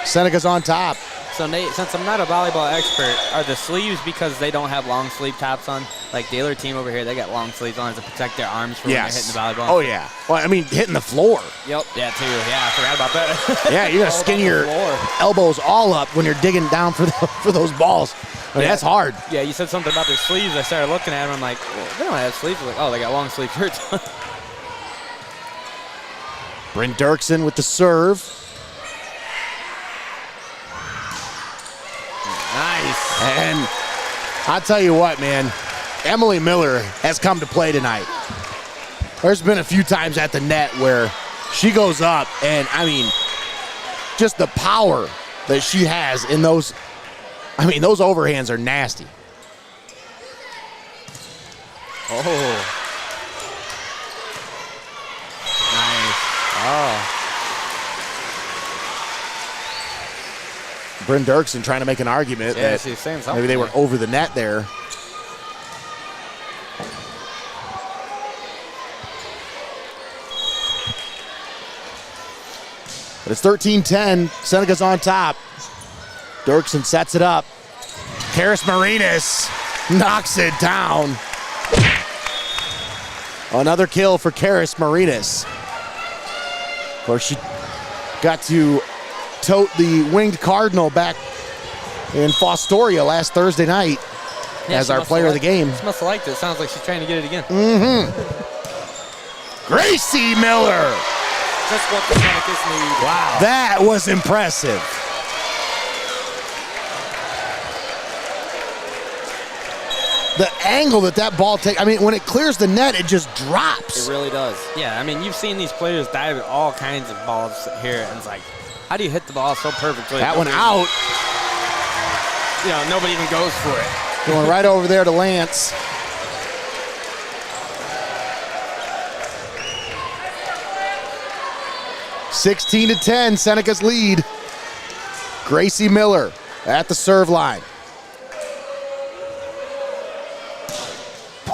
Speaker 1: Senecas on top.
Speaker 2: So Nate, since I'm not a volleyball expert, are the sleeves because they don't have long sleeve tops on? Like the other team over here, they got long sleeves on to protect their arms from when they're hitting the volleyball.
Speaker 1: Oh yeah. Well, I mean, hitting the floor.
Speaker 2: Yep. Yeah, too. Yeah, I forgot about that.
Speaker 1: Yeah, you're gonna skin your elbows all up when you're digging down for those balls. I mean, that's hard.
Speaker 2: Yeah, you said something about their sleeves. I started looking at them. I'm like, well, they don't have sleeves. I'm like, oh, they got long sleeve shirts on.
Speaker 1: Bryn Dirksen with the serve.
Speaker 2: Nice.
Speaker 1: And I'll tell you what, man, Emily Miller has come to play tonight. There's been a few times at the net where she goes up, and I mean, just the power that she has in those, I mean, those overhands are nasty.
Speaker 2: Oh. Nice. Oh.
Speaker 1: Bryn Dirksen trying to make an argument that
Speaker 2: she's saying something
Speaker 1: maybe they were over the net there. But it's 13-10. Senecas on top. Dirksen sets it up. Karis Marinas knocks it down. Another kill for Karis Marinas. Of course, she got to tote the winged cardinal back in Fostoria last Thursday night as our player of the game.
Speaker 2: She must have liked it. Sounds like she's trying to get it again.
Speaker 1: Gracie Miller.
Speaker 3: Just what the Senecas need.
Speaker 1: Wow. That was impressive. The angle that ball takes, I mean, when it clears the net, it just drops.
Speaker 3: It really does.
Speaker 2: Yeah, I mean, you've seen these players dive at all kinds of balls here, and it's like, how do you hit the ball so perfectly?
Speaker 1: That one out.
Speaker 2: You know, nobody even goes for it.
Speaker 1: Going right over there to Lance. (16-10), Senecas lead. Gracie Miller at the serve line.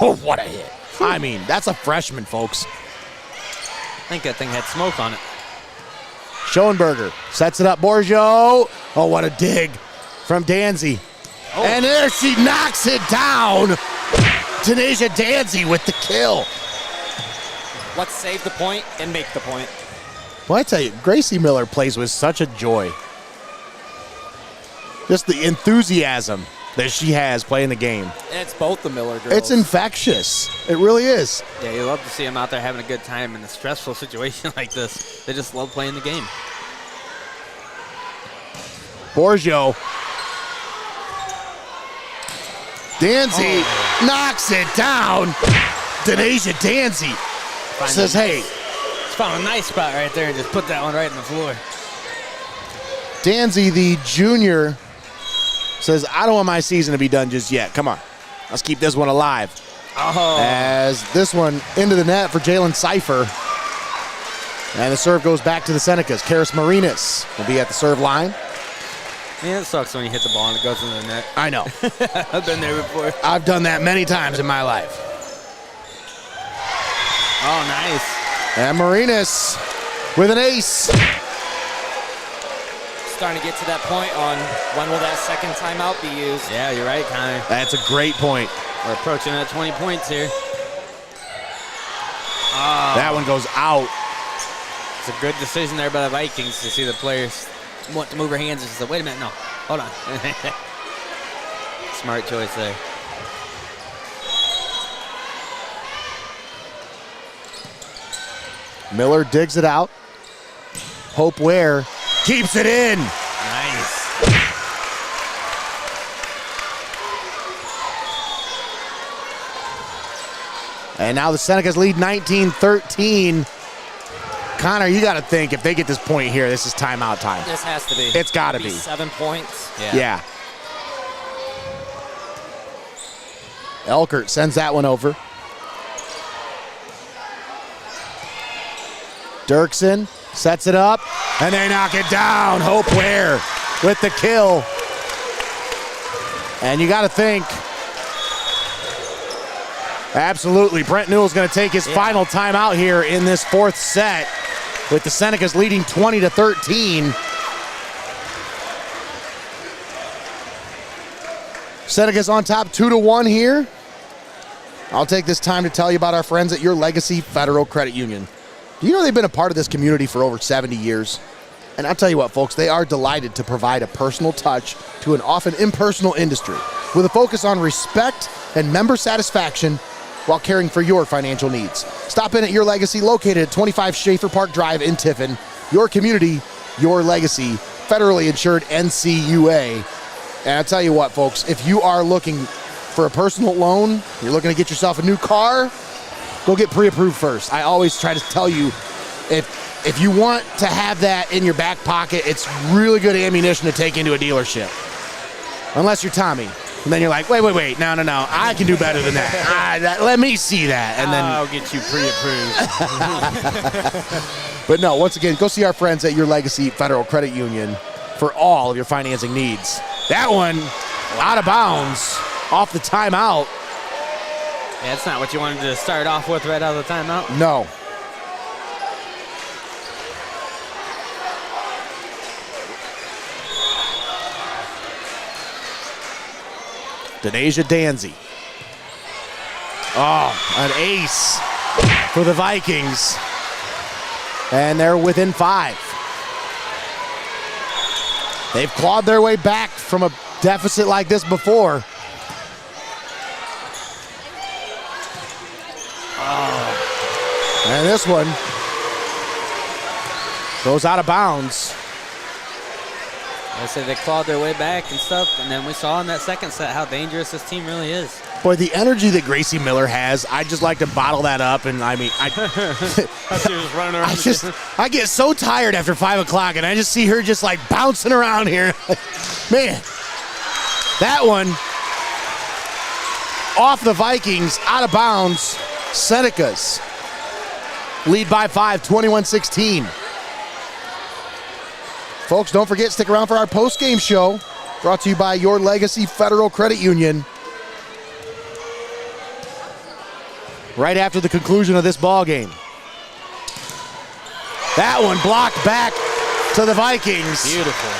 Speaker 1: Oh, what a hit. I mean, that's a freshman, folks.
Speaker 2: I think that thing had smoke on it.
Speaker 1: Schoenberger sets it up. Borgio. Oh, what a dig from Danzy. Oh. And there she knocks it down. Tanisha Danzy with the kill.
Speaker 3: Let's save the point and make the point.
Speaker 1: Well, I tell you, Gracie Miller plays with such a joy. Just the enthusiasm that she has playing the game.
Speaker 3: And it's both the Miller girls.
Speaker 1: It's infectious. It really is.
Speaker 2: Yeah, you love to see them out there having a good time in a stressful situation like this. They just love playing the game.
Speaker 1: Borgio. Danzy knocks it down. Denasia Danzy says, hey.
Speaker 2: Just found a nice spot right there and just put that one right on the floor.
Speaker 1: Danzy, the junior, says, I don't want my season to be done just yet. Come on. Let's keep this one alive.
Speaker 2: Oh.
Speaker 1: As this one into the net for Jalen Cipher. And the serve goes back to the Senecas. Karis Marinas will be at the serve line.
Speaker 2: Yeah, it sucks when you hit the ball and it goes into the net.
Speaker 1: I know.
Speaker 2: I've been there before.
Speaker 1: I've done that many times in my life.
Speaker 2: Oh, nice.
Speaker 1: And Marinas with an ace.
Speaker 3: Starting to get to that point on when will that second timeout be used.
Speaker 2: Yeah, you're right, Connor.
Speaker 1: That's a great point.
Speaker 2: We're approaching that 20 points here.
Speaker 1: That one goes out.
Speaker 2: It's a good decision there by the Vikings to see the players want to move their hands and say, wait a minute, no, hold on. Smart choice there.
Speaker 1: Miller digs it out. Hope Ware keeps it in.
Speaker 2: Nice.
Speaker 1: And now the Senecas lead 19-13. Connor, you got to think if they get this point here, this is timeout time.
Speaker 3: This has to be.
Speaker 1: It's got to be.
Speaker 3: 7 points.
Speaker 1: Yeah. Elkert sends that one over. Dirksen Sets it up, and they knock it down. Hope Ware with the kill. And you got to think, absolutely, Brent Newell's going to take his final timeout here in this fourth set with the Senecas leading 20-13. Senecas on top 2-1 here. I'll take this time to tell you about our friends at Your Legacy Federal Credit Union. Do you know they've been a part of this community for over 70 years? And I'll tell you what, folks, they are delighted to provide a personal touch to an often impersonal industry with a focus on respect and member satisfaction while caring for your financial needs. Stop in at Your Legacy, located at 25 Schaefer Park Drive in Tiffin. Your community, your legacy, federally insured NCUA. And I'll tell you what, folks, if you are looking for a personal loan, you're looking to get yourself a new car, go get pre-approved first. I always try to tell you, if you want to have that in your back pocket, it's really good ammunition to take into a dealership. Unless you're Tommy. And then you're like, wait, no, I can do better than that. Let me see that. And then
Speaker 2: I'll get you pre-approved.
Speaker 1: But no, once again, go see our friends at Your Legacy Federal Credit Union for all of your financing needs. That one, out of bounds, off the timeout.
Speaker 2: Yeah, that's not what you wanted to start off with right out of the timeout.
Speaker 1: No. Denasia Danzy. Oh, an ace for the Vikings. And they're within 5. They've clawed their way back from a deficit like this before. Oh. And this one goes out of bounds.
Speaker 2: I said they clawed their way back and stuff, and then we saw in that second set how dangerous this team really is.
Speaker 1: Boy, the energy that Gracie Miller has, I just like to bottle that up, and I mean, I get so tired after 5 o'clock, and I just see her just like bouncing around here. Man, that one off the Vikings, out of bounds. Senecas lead by 5, 21-16. Folks, don't forget, stick around for our post-game show, brought to you by Your Legacy Federal Credit Union. Right after the conclusion of this ball game. That one blocked back to the Vikings.
Speaker 2: Beautiful.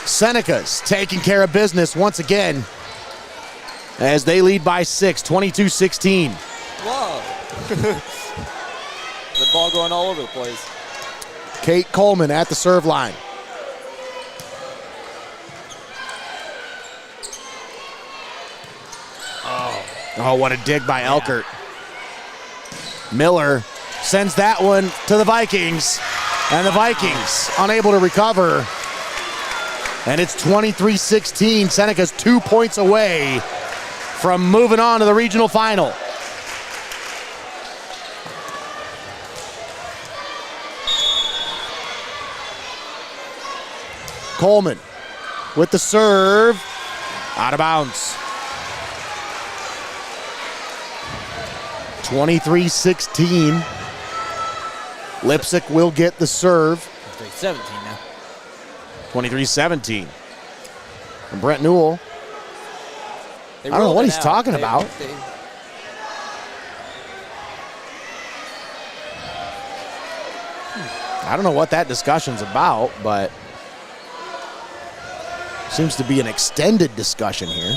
Speaker 1: Senecas taking care of business once again as they lead by 6, 22-16.
Speaker 3: Whoa. The ball going all over the place.
Speaker 1: Kate Coleman at the serve line. Oh, what a dig by Elkert. Miller sends that one to the Vikings, and the Vikings unable to recover. And it's 23-16. Seneca's 2 points away from moving on to the regional final. Coleman with the serve, out of bounds. 23-16. Leipsic will get the serve.
Speaker 2: 17 now.
Speaker 1: 23-17. From Brent Newell. I don't know what he's talking about. I don't know what that discussion's about, but seems to be an extended discussion here.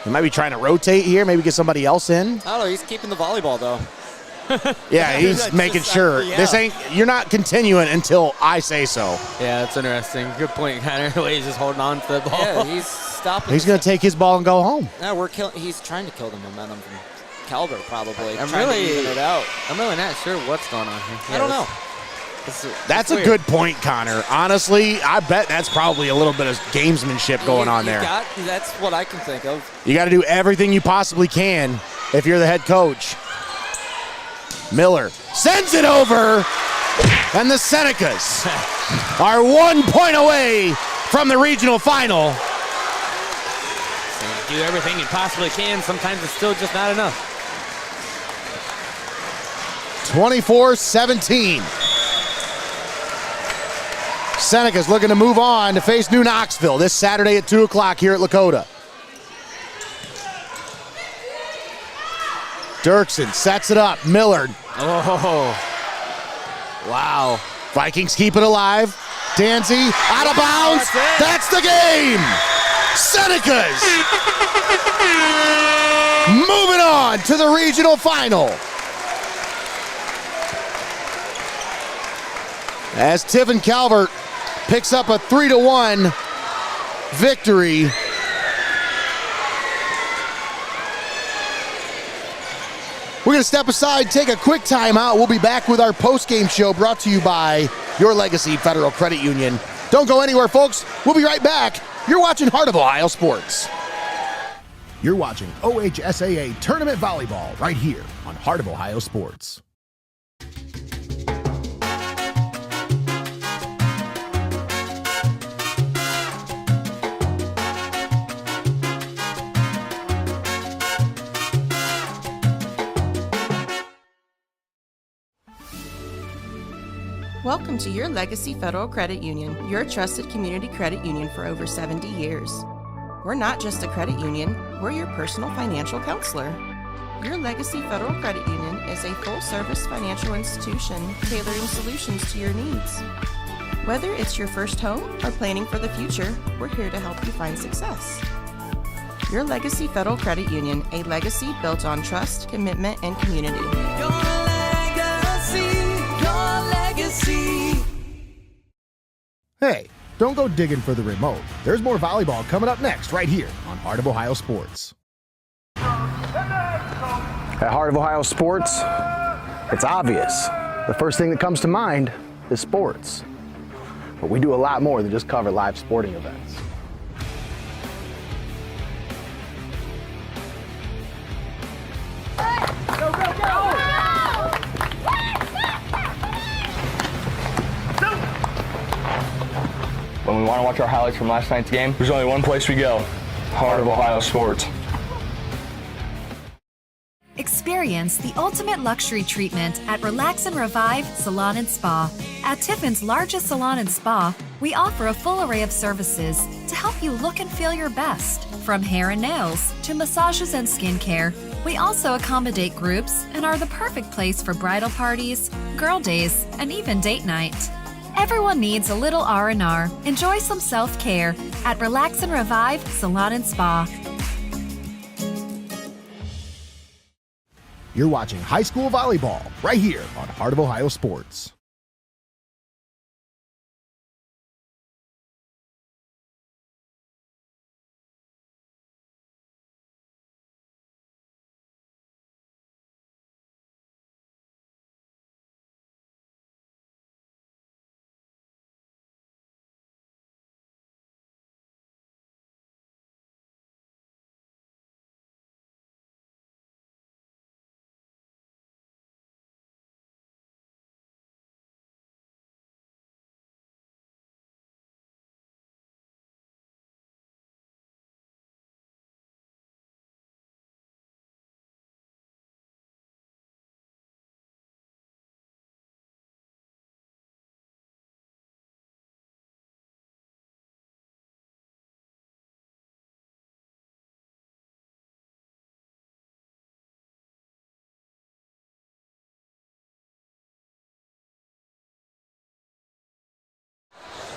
Speaker 1: He might be trying to rotate here, maybe get somebody else in.
Speaker 3: I don't know, he's keeping the volleyball though.
Speaker 1: Yeah, he's making sure. This ain't, you're not continuing until I say so.
Speaker 2: Yeah, that's interesting. Good point, Connor. The way he's just holding on to the ball.
Speaker 3: Yeah, he's stopping.
Speaker 1: He's going to take his ball and go home.
Speaker 3: No, he's trying to kill the momentum from Calvert, probably.
Speaker 2: I'm
Speaker 3: trying
Speaker 2: really
Speaker 3: to even it out.
Speaker 2: I'm really not sure what's going on here.
Speaker 3: I don't know.
Speaker 1: That's a good point, Connor. Honestly, I bet that's probably a little bit of gamesmanship going on there.
Speaker 3: That's what I can think of.
Speaker 1: You got to do everything you possibly can if you're the head coach. Miller sends it over, and the Senecas are 1 point away from the regional final.
Speaker 2: So you do everything you possibly can. Sometimes it's still just not enough.
Speaker 1: 24-17. Senecas looking to move on to face New Knoxville this Saturday at 2 o'clock here at Lakota. Dirksen sets it up. Millard.
Speaker 2: Oh, wow.
Speaker 1: Vikings keep it alive. Danzy out of bounds. That's the game. Senecas moving on to the regional final. As Tiffin Calvert picks up a 3-1 victory. We're going to step aside, take a quick timeout. We'll be back with our post-game show brought to you by Your Legacy Federal Credit Union. Don't go anywhere, folks. We'll be right back. You're watching Heart of Ohio Sports.
Speaker 9: You're watching OHSAA Tournament Volleyball right here on Heart of Ohio Sports.
Speaker 4: Welcome to Your Legacy Federal Credit Union, your trusted community credit union for over 70 years. We're not just a credit union, we're your personal financial counselor. Your Legacy Federal Credit Union is a full-service financial institution tailoring solutions to your needs. Whether it's your first home or planning for the future, we're here to help you find success. Your Legacy Federal Credit Union, a legacy built on trust, commitment, and community.
Speaker 5: Your legacy, your legacy.
Speaker 9: Hey, don't go digging for the remote. There's more volleyball coming up next right here on Heart of Ohio Sports.
Speaker 6: At Heart of Ohio Sports, it's obvious. The first thing that comes to mind is sports. But we do a lot more than just cover live sporting events.
Speaker 5: Go, go, go!
Speaker 7: When we want to watch our highlights from last night's game, there's only one place we go. Heart of Ohio Sports.
Speaker 8: Experience the ultimate luxury treatment at Relax and Revive Salon and Spa. At Tiffin's largest salon and spa, we offer a full array of services to help you look and feel your best. From hair and nails to massages and skincare, we also accommodate groups and are the perfect place for bridal parties, girl days, and even date night. Everyone needs a little R&R. Enjoy some self-care at Relax and Revive Salon and Spa.
Speaker 9: You're watching high school volleyball right here on Heart of Ohio Sports.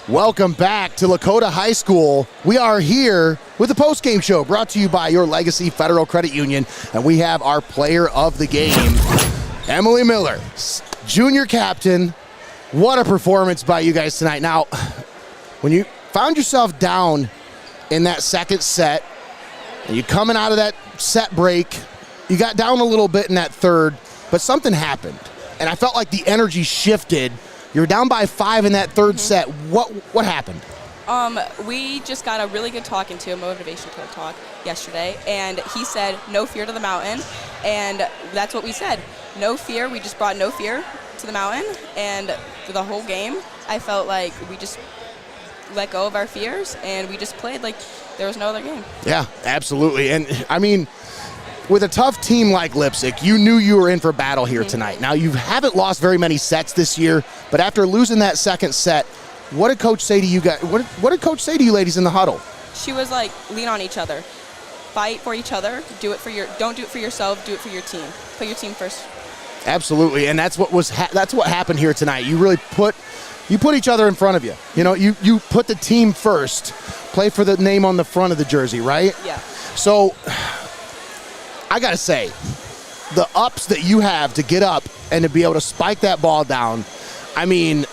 Speaker 1: Welcome back to Lakota High School. We are here with the postgame show brought to you by Your Legacy Federal Credit Union, and we have our player of the game, Emily Miller, junior captain. What a performance by you guys tonight. Now, when you found yourself down in that second set, and you coming out of that set break, you got down a little bit in that third, but something happened, and I felt like the energy shifted. You were down by 5 in that third set. What happened?
Speaker 10: We just got a really good talking to, a motivation talk yesterday, and he said, no fear to the mountain, and that's what we said. No fear. We just brought no fear to the mountain, and for the whole game, I felt like we just let go of our fears, and we just played like there was no other game.
Speaker 1: Yeah, absolutely. And, I mean, with a tough team like Leipsic, you knew you were in for battle here tonight. Now, you haven't lost very many sets this year, but after losing that second set, what did Coach say to you guys? What did Coach say to you ladies in the huddle?
Speaker 10: She was like, lean on each other. Fight for each other. Don't do it for yourself. Do it for your team. Put your team first.
Speaker 1: Absolutely, and that's what happened here tonight. You really put each other in front of you. You know, you put the team first. Play for the name on the front of the jersey, right?
Speaker 10: Yeah.
Speaker 1: So, I got to say, the ups that you have to get up and to be able to spike that ball down, I mean,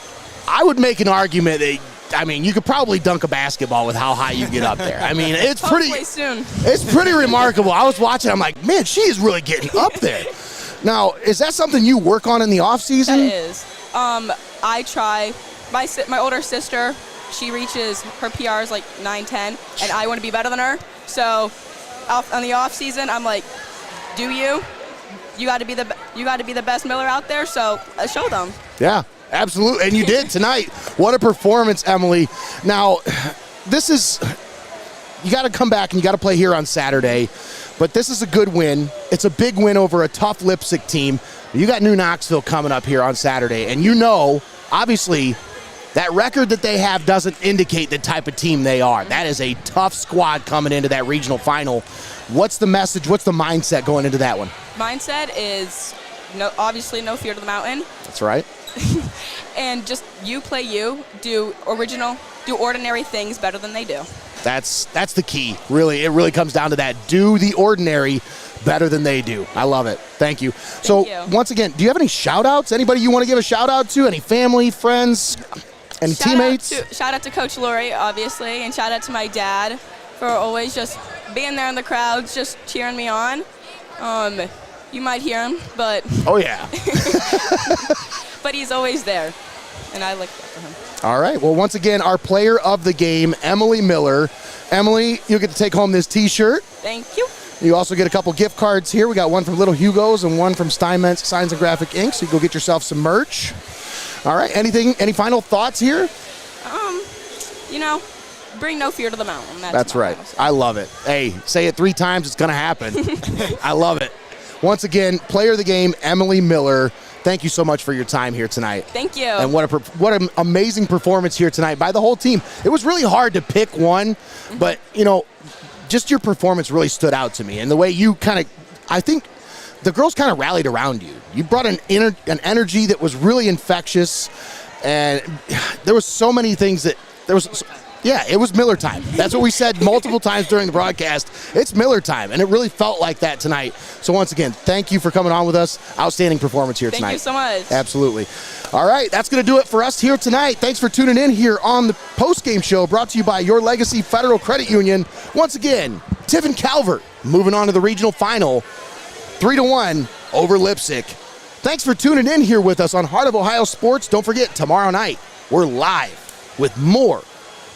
Speaker 1: I would make an argument that, you could probably dunk a basketball with how high you get up there. I mean, it's pretty remarkable. I was watching, I'm like, man, she is really getting up there. Now, is that something you work on in the off season?
Speaker 10: That is. I try. My older sister, she reaches her PRs like 9-10, and I want to be better than her. So, on the off season, I'm like, do you? You got to be the best miller out there. So show them.
Speaker 1: Yeah, absolutely, and you did tonight. What a performance, Emily. Now, you got to come back and you got to play here on Saturday. But this is a good win. It's a big win over a tough Leipsic team. You got New Knoxville coming up here on Saturday, and you know, obviously, that record that they have doesn't indicate the type of team they are. That is a tough squad coming into that regional final. What's the message? What's the mindset going into that one?
Speaker 10: Mindset is obviously no fear to the mountain.
Speaker 1: That's right.
Speaker 10: And just you play you, do ordinary things better than they do.
Speaker 1: That's the key, really. It really comes down to that. Do the ordinary better than they do. I love it. Thank you. Once again, do you have any shout-outs? Anybody you want to give a shout-out to? Any family, friends, any teammates?
Speaker 10: Shout out to Coach Lori, obviously, and shout out to my dad for always just being there in the crowds, just cheering me on. You might hear him, but...
Speaker 1: Oh, yeah.
Speaker 10: But he's always there, and I like that for him.
Speaker 1: All right. Well, once again, our player of the game, Emily Miller. Emily, you'll get to take home this T-shirt.
Speaker 10: Thank you.
Speaker 1: You also get a couple gift cards here. We got one from Little Hugo's and one from Steinmetz Signs and Graphic Ink. So you go get yourself some merch. All right. Any final thoughts here?
Speaker 10: Bring no fear to the mountain.
Speaker 1: That's right. I love it. Hey, say it 3 times. It's going to happen. I love it. Once again, player of the game, Emily Miller. Thank you so much for your time here tonight.
Speaker 10: Thank you.
Speaker 1: And what an amazing performance here tonight by the whole team. It was really hard to pick one, but, just your performance really stood out to me. And the way you I think the girls kind of rallied around you. You brought an energy that was really infectious, and there was so many things it was Miller time. That's what we said multiple times during the broadcast. It's Miller time, and it really felt like that tonight. So once again, thank you for coming on with us. Outstanding performance here tonight.
Speaker 10: Thank you so much.
Speaker 1: Absolutely. All right, that's going to do it for us here tonight. Thanks for tuning in here on the Postgame Show, brought to you by Your Legacy Federal Credit Union. Once again, Tiffin Calvert moving on to the regional final, 3-1 over Leipsic. Thanks for tuning in here with us on Heart of Ohio Sports. Don't forget, tomorrow night, we're live with more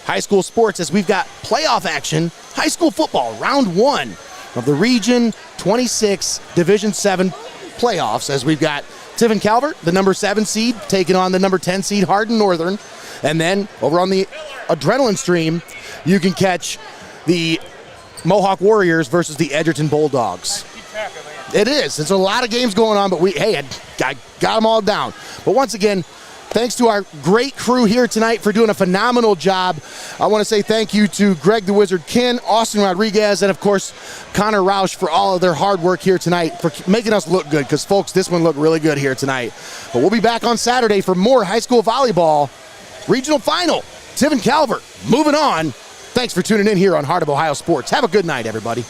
Speaker 1: high school sports as we've got playoff action, high school football, round 1 of the Region 26 Division 7 playoffs, as we've got Tiffin Calvert, the number 7 seed, taking on the number 10 seed Hardin Northern. And then over on the Adrenaline Stream, you can catch the Mohawk Warriors versus the Edgerton Bulldogs. It is. It's a lot of games going on, but I got them all down. But once again, thanks to our great crew here tonight for doing a phenomenal job. I want to say thank you to Greg the Wizard Kinn, Austin Rodriguez, and of course, Connor Roush for all of their hard work here tonight, for making us look good, because folks, this one looked really good here tonight. But we'll be back on Saturday for more high school volleyball. Regional final, Tiffin Calvert moving on. Thanks for tuning in here on Heart of Ohio Sports. Have a good night, everybody.